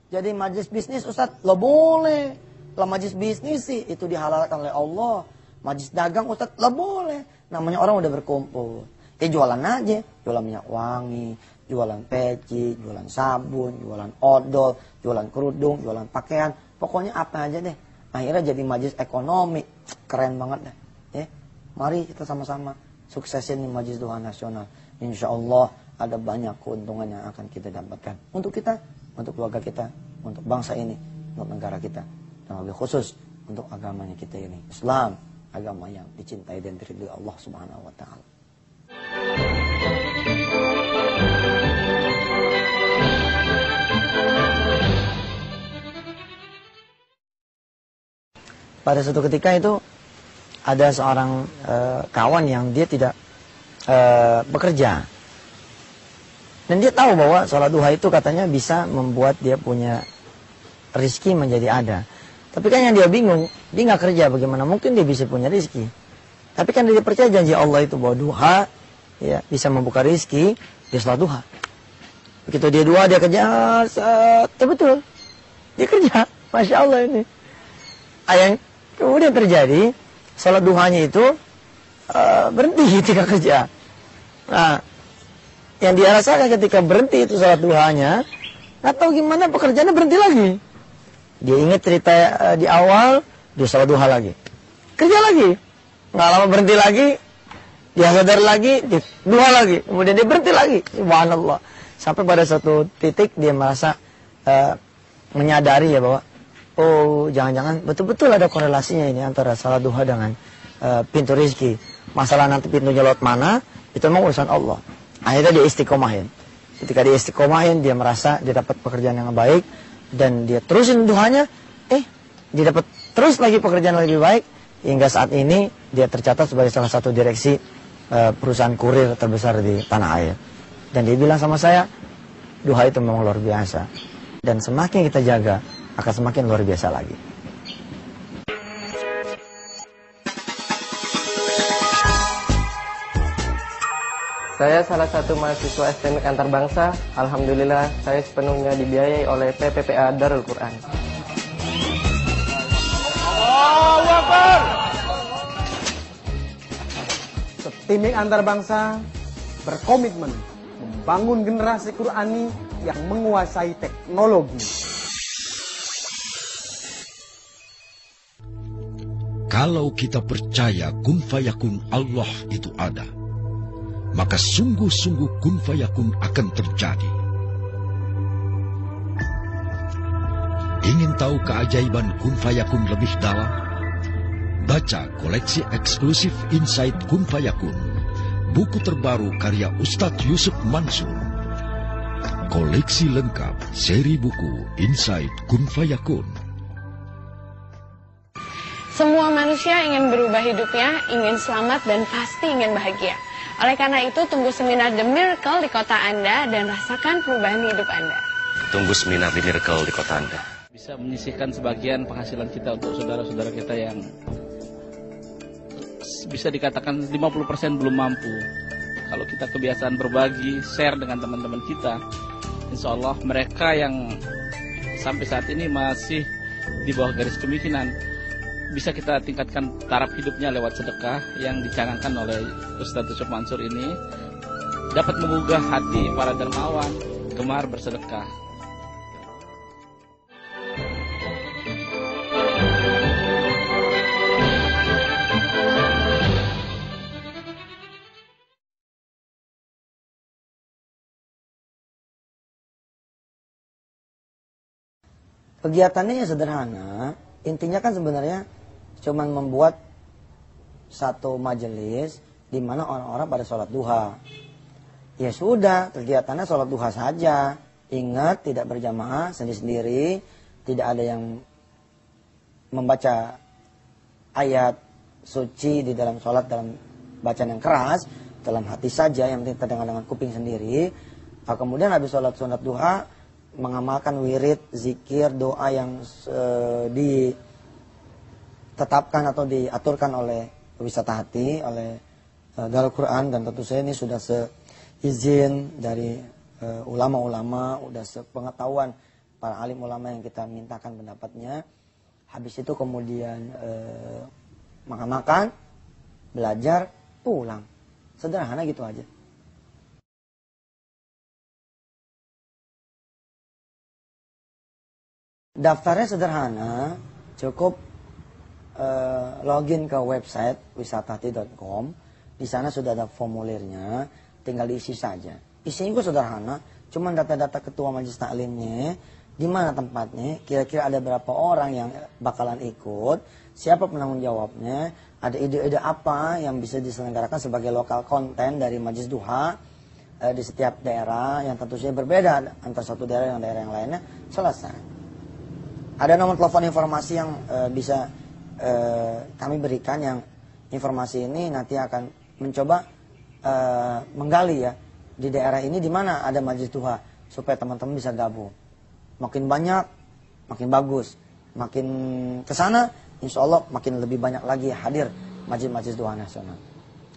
Jadi majelis bisnis, Ustaz. Lo boleh. Kalau majelis bisnis sih itu dihalalkan oleh Allah. Majelis dagang, Ustaz. Lo boleh. Namanya orang udah berkumpul. Jualan aja, jualan minyak wangi, jualan peci, jualan sabun, jualan odol, jualan kerudung, jualan pakaian, pokoknya apa aja deh. Akhirnya jadi majelis ekonomi, keren banget deh. Ya, mari kita sama-sama suksesin di majelis duha nasional. Insya Allah ada banyak keuntungan yang akan kita dapatkan untuk kita, untuk keluarga kita, untuk bangsa ini, untuk negara kita, dan lebih khusus untuk agamanya kita ini, Islam, agama yang dicintai dan diridhoi Allah Subhanahu Wa Taala. Pada suatu ketika itu ada seorang kawan yang dia tidak bekerja. Dan dia tahu bahwa sholat duha itu katanya bisa membuat dia punya rizki menjadi ada. Tapi kan yang dia bingung, dia nggak kerja, bagaimana mungkin dia bisa punya rizki. Tapi kan dia percaya janji Allah itu bahwa duha ya bisa membuka rizki, dia sholat duha. Begitu dia duha, dia kerja, betul. Dia kerja, Masya Allah ini. Yang kemudian terjadi, sholat duhanya itu berhenti ketika kerja. Nah, yang dia rasakan ketika berhenti itu sholat duhanya, nggak tahu gimana pekerjaannya berhenti lagi. Dia ingat cerita di awal, dia sholat duha lagi. Kerja lagi. Nggak lama berhenti lagi, dia sadar lagi, dia duha lagi. Kemudian dia berhenti lagi. Subhanallah. Sampai pada suatu titik dia merasa menyadari ya bahwa, oh jangan-jangan betul-betul ada korelasinya ini antara sholat duha dengan pintu rezeki. Masalah nanti pintunya lewat mana, itu memang urusan Allah. Akhirnya dia istiqomahin. Ketika dia istiqomahin, dia merasa dia dapat pekerjaan yang baik, dan dia terusin duhanya, dia dapat terus lagi pekerjaan yang lebih baik, hingga saat ini dia tercatat sebagai salah satu direksi perusahaan kurir terbesar di tanah air. Dan dia bilang sama saya, duha itu memang luar biasa, dan semakin kita jaga akan semakin luar biasa lagi. Saya salah satu mahasiswa STMIK Antarbangsa. Alhamdulillah, saya sepenuhnya dibiayai oleh PPPA Darul Quran. Allahu Akbar. Timik antar bangsa berkomitmen membangun generasi Qurani yang menguasai teknologi. Kalau kita percaya kun fayakun Allah itu ada, maka sungguh-sungguh kun fayakun akan terjadi. Ingin tahu keajaiban kun fayakun lebih dalam? Baca koleksi eksklusif Insight Kun Fayakun, buku terbaru karya Ustadz Yusuf Mansur. Koleksi lengkap seri buku Insight Kun Fayakun. Semua manusia ingin berubah hidupnya, ingin selamat dan pasti ingin bahagia. Oleh karena itu, tunggu seminar The Miracle di kota Anda dan rasakan perubahan hidup Anda. Tunggu seminar The Miracle di kota Anda. Bisa menyisihkan sebagian penghasilan kita untuk saudara-saudara kita yang bisa dikatakan 50% belum mampu. Kalau kita kebiasaan berbagi, share dengan teman-teman kita, insya Allah mereka yang sampai saat ini masih di bawah garis kemiskinan, bisa kita tingkatkan taraf hidupnya lewat sedekah yang dicanangkan oleh Ustadz Yusuf Mansur ini, dapat menggugah hati para dermawan gemar bersedekah. Kegiatannya sederhana, intinya kan sebenarnya cuman membuat satu majelis di mana orang-orang pada sholat duha. Ya sudah, kegiatannya sholat duha saja. Ingat, tidak berjamaah, sendiri-sendiri, tidak ada yang membaca ayat suci di dalam sholat dalam bacaan yang keras, dalam hati saja, yang penting terdengar dengan kuping sendiri. Kemudian habis sholat sunat duha, mengamalkan wirid, zikir, doa yang ditetapkan atau diaturkan oleh wisata hati, oleh Darul Quran, dan tentu saja ini sudah seizin dari ulama-ulama, sudah sepengetahuan para alim ulama yang kita mintakan pendapatnya. Habis itu kemudian makan-makan, belajar, pulang. Sederhana gitu aja. Daftarnya sederhana, cukup login ke website wisatahati.com. Di sana sudah ada formulirnya, tinggal diisi saja. Isinya juga sederhana, cuma data-data ketua majelis taklimnya, di mana tempatnya, kira-kira ada berapa orang yang bakalan ikut, siapa penanggung jawabnya, ada ide-ide apa yang bisa diselenggarakan sebagai lokal konten dari majelis duha di setiap daerah yang tentu saja berbeda antara satu daerah dengan daerah yang lainnya. Selesai. Ada nomor telepon informasi yang bisa kami berikan, yang informasi ini nanti akan mencoba menggali ya di daerah ini di mana ada majelis duha supaya teman-teman bisa gabung. Makin banyak, makin bagus. Makin kesana, insya Allah makin lebih banyak lagi hadir majelis duha nasional.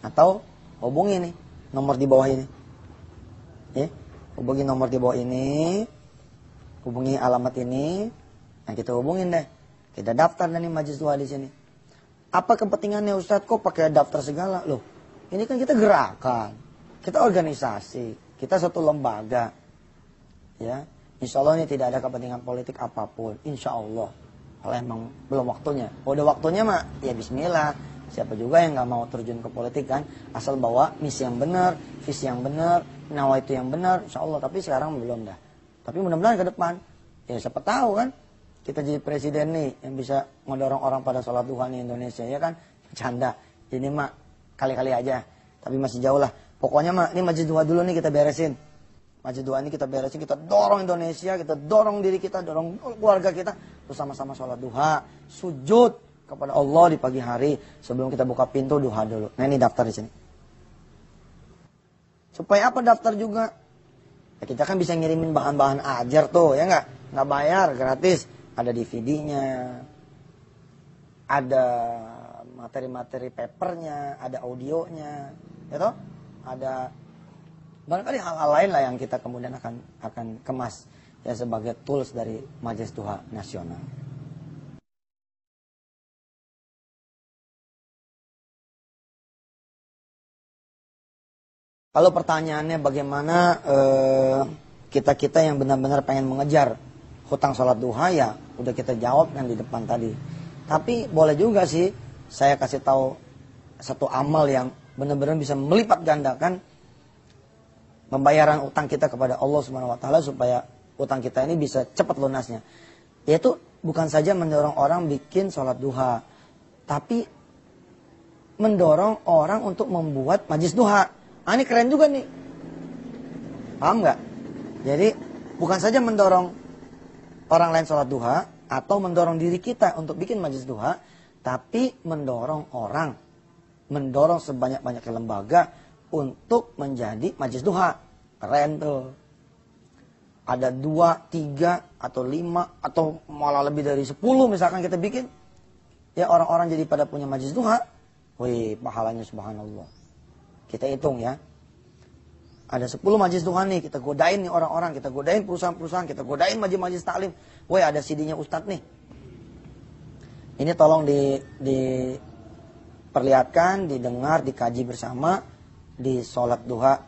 Atau hubungi nih nomor di bawah ini. Ya, hubungi nomor di bawah ini, hubungi alamat ini. Nah, kita hubungin deh. Kita daftar nih majelis duha di sini. Apa kepentingannya Ustadz kok pakai daftar segala? Loh, ini kan kita gerakan. Kita organisasi. Kita satu lembaga. Ya, insya Allah ini tidak ada kepentingan politik apapun. Insya Allah. Kalau emang belum waktunya. Kalau udah waktunya mah, ya bismillah. Siapa juga yang gak mau terjun ke politik kan. Asal bawa misi yang benar, visi yang benar, nawaitu yang benar. Insya Allah. Tapi sekarang belum dah. Tapi mudah-mudahan ke depan. Ya siapa tahu kan. Kita jadi presiden nih yang bisa ngedorong orang pada sholat duha di Indonesia, ya kan? Bercanda. Ini mah kali-kali aja. Tapi masih jauh lah. Pokoknya mah ini majelis duha dulu nih kita beresin. Majelis duha ini kita beresin, kita dorong Indonesia, kita dorong diri kita, dorong keluarga kita. Terus sama-sama sholat duha, sujud kepada Allah di pagi hari. Sebelum kita buka pintu duha dulu. Nah ini daftar di sini. Supaya apa daftar juga? Ya, kita kan bisa ngirimin bahan-bahan ajar tuh, ya nggak? Nggak bayar, gratis. Ada DVD-nya, ada materi-materi papernya, ada audionya, ya toh? Ada barangkali hal-hal lain lah yang kita kemudian akan kemas ya sebagai tools dari Majelis Duha Nasional. Kalau pertanyaannya bagaimana kita-kita yang benar-benar pengen mengejar hutang sholat duha, ya udah kita jawab kan di depan tadi. Tapi boleh juga sih saya kasih tahu satu amal yang benar-benar bisa melipat gandakan pembayaran utang kita kepada Allah Subhanahu wa taala supaya utang kita ini bisa cepat lunasnya. Yaitu bukan saja mendorong orang bikin sholat duha, tapi mendorong orang untuk membuat majlis duha. Ini keren juga nih. Paham nggak? Jadi bukan saja mendorong orang lain sholat duha atau mendorong diri kita untuk bikin majlis duha, tapi mendorong orang, mendorong sebanyak-banyaknya lembaga untuk menjadi majlis duha. Keren tuh. Ada 2, 3, atau 5, atau malah lebih dari 10 misalkan kita bikin. Ya orang-orang jadi pada punya majlis duha. Wih, pahalanya subhanallah. Kita hitung ya. Ada 10 majlis duha nih, kita godain nih orang-orang, kita godain perusahaan-perusahaan, kita godain majlis-majlis taklim. Wih, ada CD-nya Ustadz nih. Ini tolong diperlihatkan, didengar, dikaji bersama di sholat duha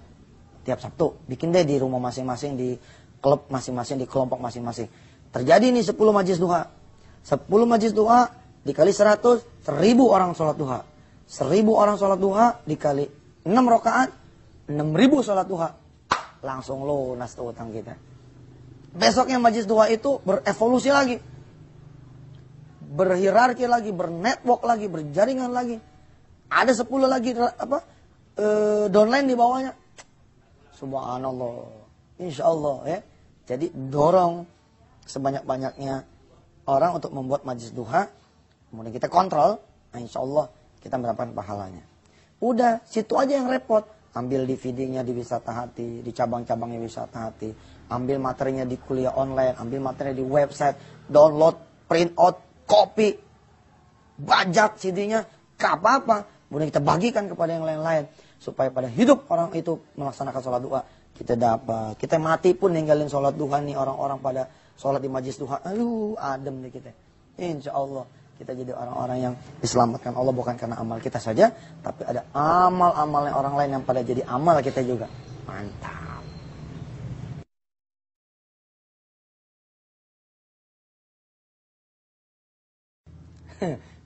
tiap Sabtu. Bikin deh di rumah masing-masing, di klub masing-masing, di kelompok masing-masing. Terjadi nih 10 majlis duha. 10 majlis duha dikali 100, 1000 orang sholat duha. 1000 orang sholat duha dikali 6 rakaat, 6000 sholat duha. Langsung lunas tuh utang kita. Besoknya majlis duha itu berevolusi lagi. Berhierarki lagi, bernetwork lagi, berjaringan lagi. Ada 10 lagi downline di bawahnya. Subhanallah. Insya Allah ya. Jadi dorong sebanyak-banyaknya orang untuk membuat majlis duha. Kemudian kita kontrol. Nah, insya Allah kita mendapatkan pahalanya. Udah, situ aja yang repot. Ambil DVD-nya di Wisata Hati, di cabang-cabangnya Wisata Hati. Ambil materinya di kuliah online, ambil materinya di website, download, print out, copy, bajak CD-nya, gak apa-apa. Kemudian kita bagikan kepada yang lain-lain. Supaya pada hidup orang itu melaksanakan sholat duha. Kita dapat. Kita mati pun ninggalin sholat duha nih. Orang-orang pada sholat di majlis duha. Aduh, adem nih kita. Insya Allah kita jadi orang-orang yang diselamatkan Allah bukan karena amal kita saja. Tapi ada amal-amalnya orang lain yang pada jadi amal kita juga. Mantap.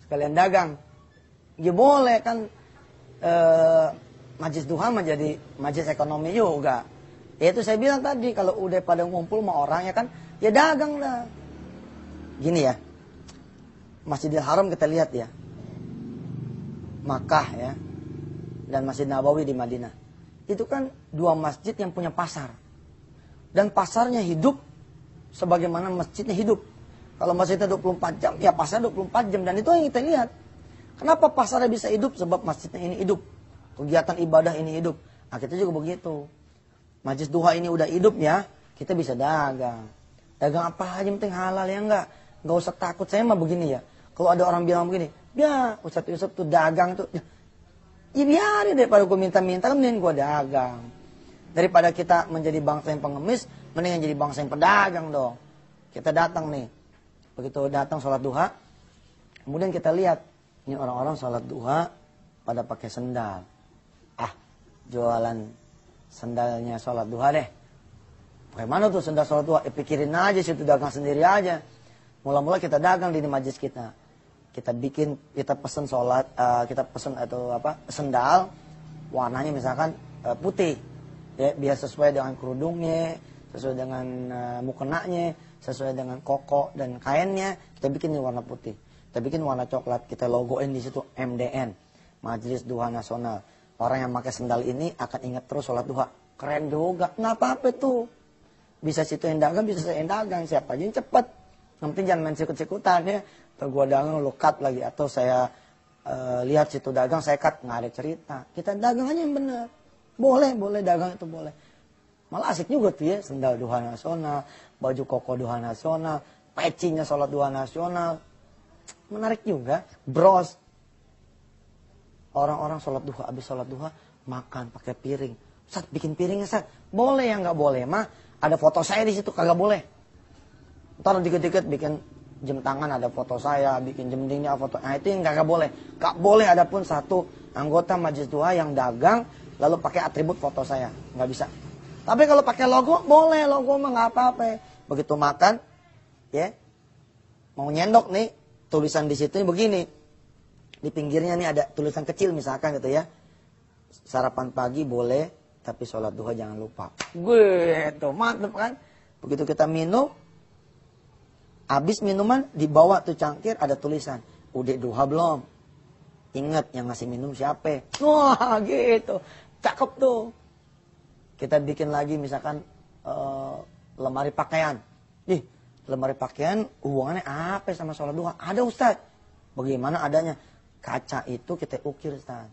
Sekalian dagang. Ya boleh kan. Majlis duha menjadi majlis ekonomi juga. Ya itu saya bilang tadi, kalau udah pada ngumpul sama orang ya kan, ya dagang dah. Gini ya, Masjidil Haram kita lihat ya, Makkah ya, dan Masjid Nabawi di Madinah. Itu kan 2 masjid yang punya pasar. Dan pasarnya hidup sebagaimana masjidnya hidup. Kalau masjidnya 24 jam, ya pasar 24 jam. Dan itu yang kita lihat. Kenapa pasarnya bisa hidup? Sebab masjidnya ini hidup. Kegiatan ibadah ini hidup. Nah kita juga begitu. Majlis duha ini udah hidup ya, kita bisa dagang. Dagang apa aja penting halal ya enggak. Enggak usah takut. Saya mah begini ya. Kalau ada orang bilang begini, ya Ustadz Yusuf tuh dagang tuh. Ya biarin daripada gue minta-minta, mending gue dagang. Daripada kita menjadi bangsa yang pengemis, mendingan jadi bangsa yang pedagang dong. Kita datang nih. Begitu datang sholat duha, kemudian kita lihat. Ini orang-orang sholat duha pada pakai sendal. Jualan sendalnya sholat duha deh. Bagaimana tuh sendal sholat duha? Pikirin aja situ, dagang sendiri aja. Mula-mula kita dagang di majlis kita. Kita pesen sholat, kita pesen sendal, warnanya misalkan putih. Ya, biar sesuai dengan kerudungnya, sesuai dengan mukenanya, sesuai dengan koko dan kainnya. Kita bikin di warna putih. Kita bikin warna coklat, kita logoin di situ MDN, Majelis Duha Nasional. Orang yang pakai sendal ini akan ingat terus sholat duha. Keren juga. Nggak apa-apa tuh. Bisa situ yang dagang, bisa saya yang dagang. Siapa aja yang cepet. Yang penting jangan main sikut-sikutan ya. Atau gua dagang lu cut lagi. Atau saya lihat situ dagang, saya cut. Nggak ada cerita. Kita dagang aja yang benar. Boleh dagang itu boleh. Malah asik juga tuh ya. Sendal duha nasional. Baju koko duha nasional. Pecinya sholat duha nasional. Menarik juga. Bros. Orang-orang sholat duha, habis sholat duha, makan pakai piring. Ustaz, bikin piringnya, Ustaz. Boleh ya, nggak boleh. Mah, ada foto saya di situ, kagak boleh. Ntar dikit-dikit bikin jam tangan, ada foto saya, bikin jam dindingnya foto. Nah, itu yang kagak boleh. Nggak boleh, ada pun satu anggota majlis duha yang dagang, lalu pakai atribut foto saya, nggak bisa. Tapi kalau pakai logo boleh, logo mah nggak apa-apa. Begitu makan, ya, mau nyendok nih, tulisan di situ begini, di pinggirnya nih ada tulisan kecil misalkan gitu ya, sarapan pagi boleh, tapi sholat duha jangan lupa. Gitu, mantep kan? Begitu kita minum, habis minuman di bawah tuh cangkir ada tulisan, udah duha belum? Ingat yang ngasih minum siapa? Wah gitu, cakep tuh. Kita bikin lagi misalkan lemari pakaian. Ih, lemari pakaian hubungannya apa sama sholat duha? Ada Ustaz. Bagaimana adanya? Kaca itu kita ukir Ustaz.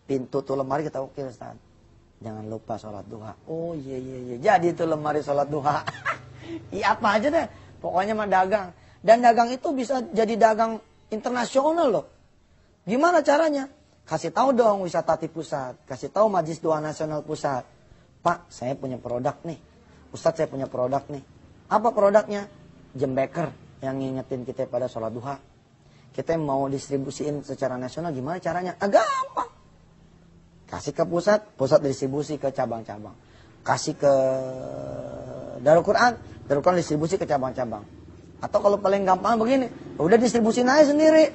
Pintu tuh lemari kita ukir Ustaz. Jangan lupa sholat duha. Oh iya. Jadi itu lemari sholat duha. Iya apa aja deh. Pokoknya mah dagang. Dan dagang itu bisa jadi dagang internasional loh. Gimana caranya? Kasih tahu dong Wisata Pusat. Kasih tahu Majelis Duha Nasional Pusat. Pak, saya punya produk nih. Ustadz, saya punya produk nih. Apa produknya? Jembeker yang ngingetin kita pada sholat duha. Kita mau distribusiin secara nasional, gimana caranya? Gampang. Kasih ke pusat, pusat distribusi ke cabang-cabang. Kasih ke Darul Quran distribusi ke cabang-cabang. Atau kalau paling gampang begini, udah distribusin aja sendiri.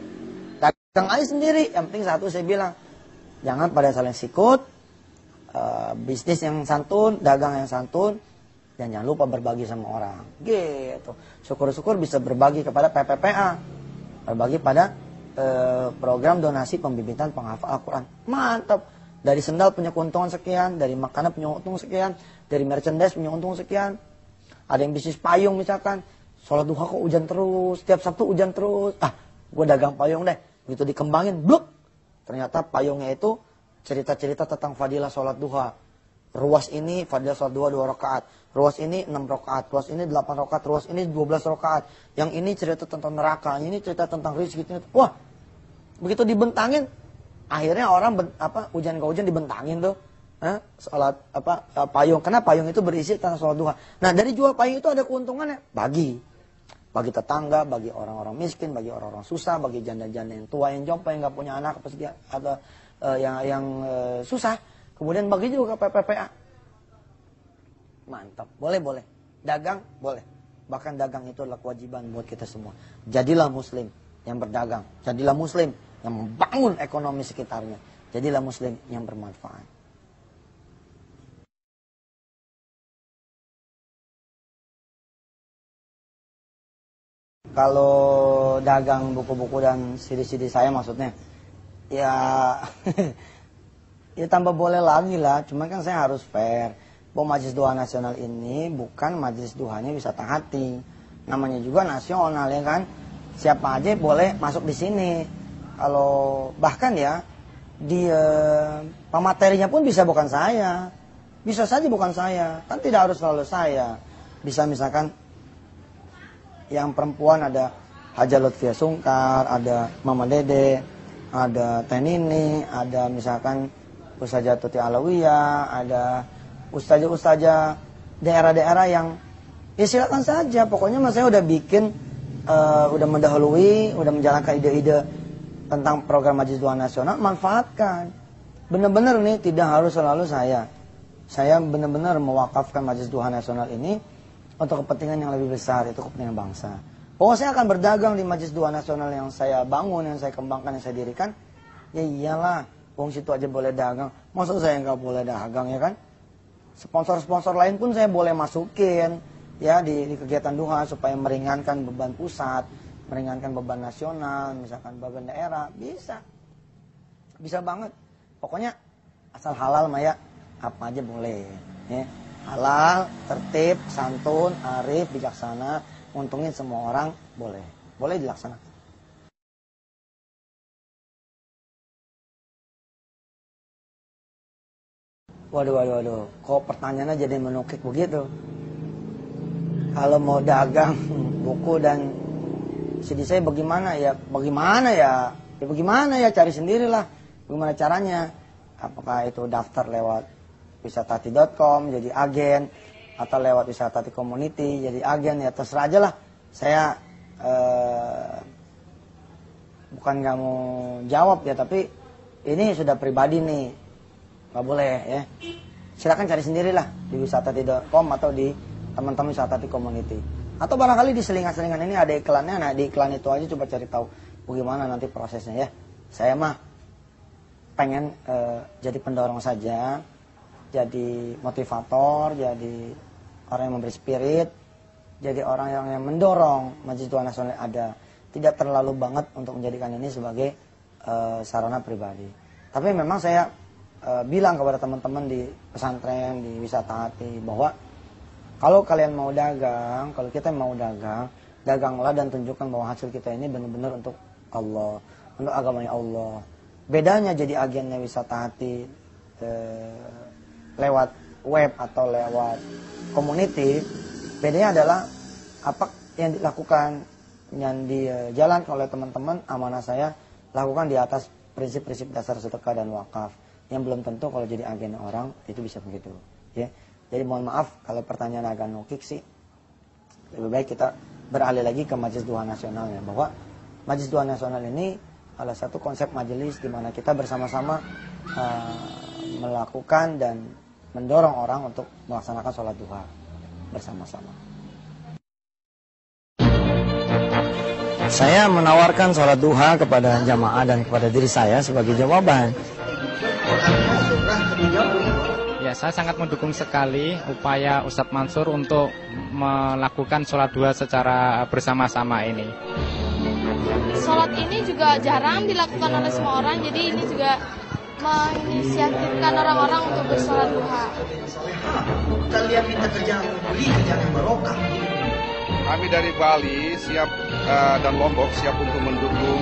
Dagang aja sendiri. Yang penting satu saya bilang, jangan pada saling sikut. Bisnis yang santun, dagang yang santun, dan jangan lupa berbagi sama orang. Gitu. Syukur-syukur bisa berbagi kepada PPPA, berbagi pada program donasi pembibitan penghafal Al-Quran. Mantap. Dari sendal punya keuntungan sekian, dari makanan punya untung sekian, dari merchandise punya untung sekian. Ada yang bisnis payung misalkan, sholat duha kok hujan terus, setiap Sabtu hujan terus. Gue dagang payung deh. Begitu dikembangin, bluk. Ternyata payungnya itu cerita-cerita tentang fadilah sholat duha. Ruas ini fadilah sholat duha 2 rakaat. Ruas ini 6 rakaat. Ruas ini 8 rakaat. Ruas ini 12 rakaat. Yang ini cerita tentang neraka. Ini cerita tentang rezeki. Wah, begitu dibentangin, akhirnya orang hujan ke hujan dibentangin tuh. Sholat payung. Karena payung itu berisi tentang sholat duha. Nah dari jual payung itu ada keuntungannya. Bagi tetangga, bagi orang-orang miskin, bagi orang-orang susah, bagi janda-janda yang tua, yang jompo, yang nggak punya anak, atau yang susah. Kemudian bagi juga ke PPPA. Mantap. Boleh. Dagang, boleh. Bahkan dagang itu adalah kewajiban buat kita semua. Jadilah muslim yang berdagang. Jadilah muslim yang membangun ekonomi sekitarnya. Jadilah muslim yang bermanfaat. Kalau dagang buku-buku dan CD-CD saya maksudnya, ya tambah boleh lagi lah. Cuma kan saya harus fair. Bahwa Majelis Duha Nasional ini bukan majelis duhanya wisata hati. Namanya juga nasional ya kan. Siapa aja boleh masuk di sini. Kalau bahkan ya di pematerinya pun bisa bukan saya. Bisa saja bukan saya. Kan tidak harus selalu saya. Bisa misalkan yang perempuan ada Haja Lutfia Sungkar, ada Mama Dede, ada Teh Nini, ada misalkan Ustazah Tuti Alawiyah, ada ustazah-ustazah daerah-daerah yang ya silakan saja. Pokoknya mas saya udah bikin, udah mendahului, udah menjalankan ide-ide tentang program Majelis Duha Nasional, manfaatkan. Benar-benar nih tidak harus selalu saya. Saya benar-benar mewakafkan Majelis Duha Nasional ini untuk kepentingan yang lebih besar, itu kepentingan bangsa. Pokoknya saya akan berdagang di Majelis Duha Nasional yang saya bangun, yang saya kembangkan, yang saya dirikan. Ya iyalah, wong situ aja boleh dagang. Masa saya nggak boleh dagang ya kan? Sponsor-sponsor lain pun saya boleh masukin ya di kegiatan duha supaya meringankan beban pusat, meringankan beban nasional, misalkan beban daerah, bisa banget. Pokoknya asal halal Maya, apa aja boleh. Ya. Halal, tertib, santun, arif, bijaksana, untungin semua orang boleh dilaksanakan. Waduh, kok pertanyaannya jadi menukik begitu? Kalau mau dagang buku dan CD saya bagaimana ya? Bagaimana ya? Cari sendirilah. Bagaimana caranya? Apakah itu daftar lewat wisatati.com jadi agen, atau lewat wisatati community jadi agen, ya terserah aja lah. Saya bukan nggak mau jawab ya, tapi ini sudah pribadi nih. nggak boleh ya. Silakan cari sendirilah di wisata.com atau di teman-teman wisata di community. Atau barangkali di selingan-selingan ini ada iklannya, nah di iklan itu aja coba cari tahu bagaimana nanti prosesnya ya. Saya mah pengen jadi pendorong saja, jadi motivator, jadi orang yang memberi spirit, jadi orang yang mendorong Majelis Doa Nasional ada. Tidak terlalu banget untuk menjadikan ini sebagai sarana pribadi. Tapi memang saya bilang kepada teman-teman di pesantren, di wisata hati, bahwa kalau kalian mau dagang, kalau kita mau dagang, daganglah dan tunjukkan bahwa hasil kita ini benar-benar untuk Allah, untuk agamanya Allah. Bedanya jadi agennya wisata hati lewat web atau lewat community, bedanya adalah apa yang dilakukan, yang dijalankan oleh teman-teman amanah saya, lakukan di atas prinsip-prinsip dasar sedekah dan wakaf, yang belum tentu kalau jadi agen orang itu bisa begitu ya. Jadi mohon maaf kalau pertanyaan agak nukik sih, lebih baik kita beralih lagi ke Majelis Doa Nasional ya, bahwa Majelis Doa Nasional ini adalah satu konsep majelis di mana kita bersama-sama melakukan dan mendorong orang untuk melaksanakan sholat duha bersama-sama. Saya menawarkan sholat duha kepada jamaah dan kepada diri saya sebagai jawaban. Ya, saya sangat mendukung sekali upaya Ustadz Mansur untuk melakukan sholat duha secara bersama-sama ini. Sholat ini juga jarang dilakukan oleh semua orang, jadi ini juga menginisiatifkan orang-orang untuk bersolat duha. Kalian minta kerjaan beli kerjaan yang barokah. Kami dari Bali siap dan Lombok siap untuk mendukung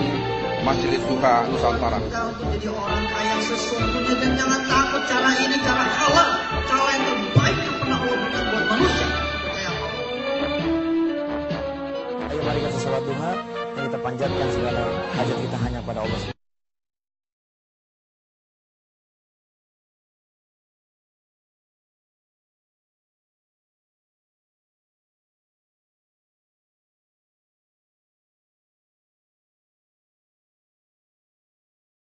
Majelis Duha Nusantara. Untuk jadi orang kaya sesungguhnya, dan jangan takut, cara ini cara halal, cara yang terbaik yang pernah Allah berikan buat manusia. Ayo mari kita sholat duha dan kita panjatkan segala hajat kita hanya pada Allah.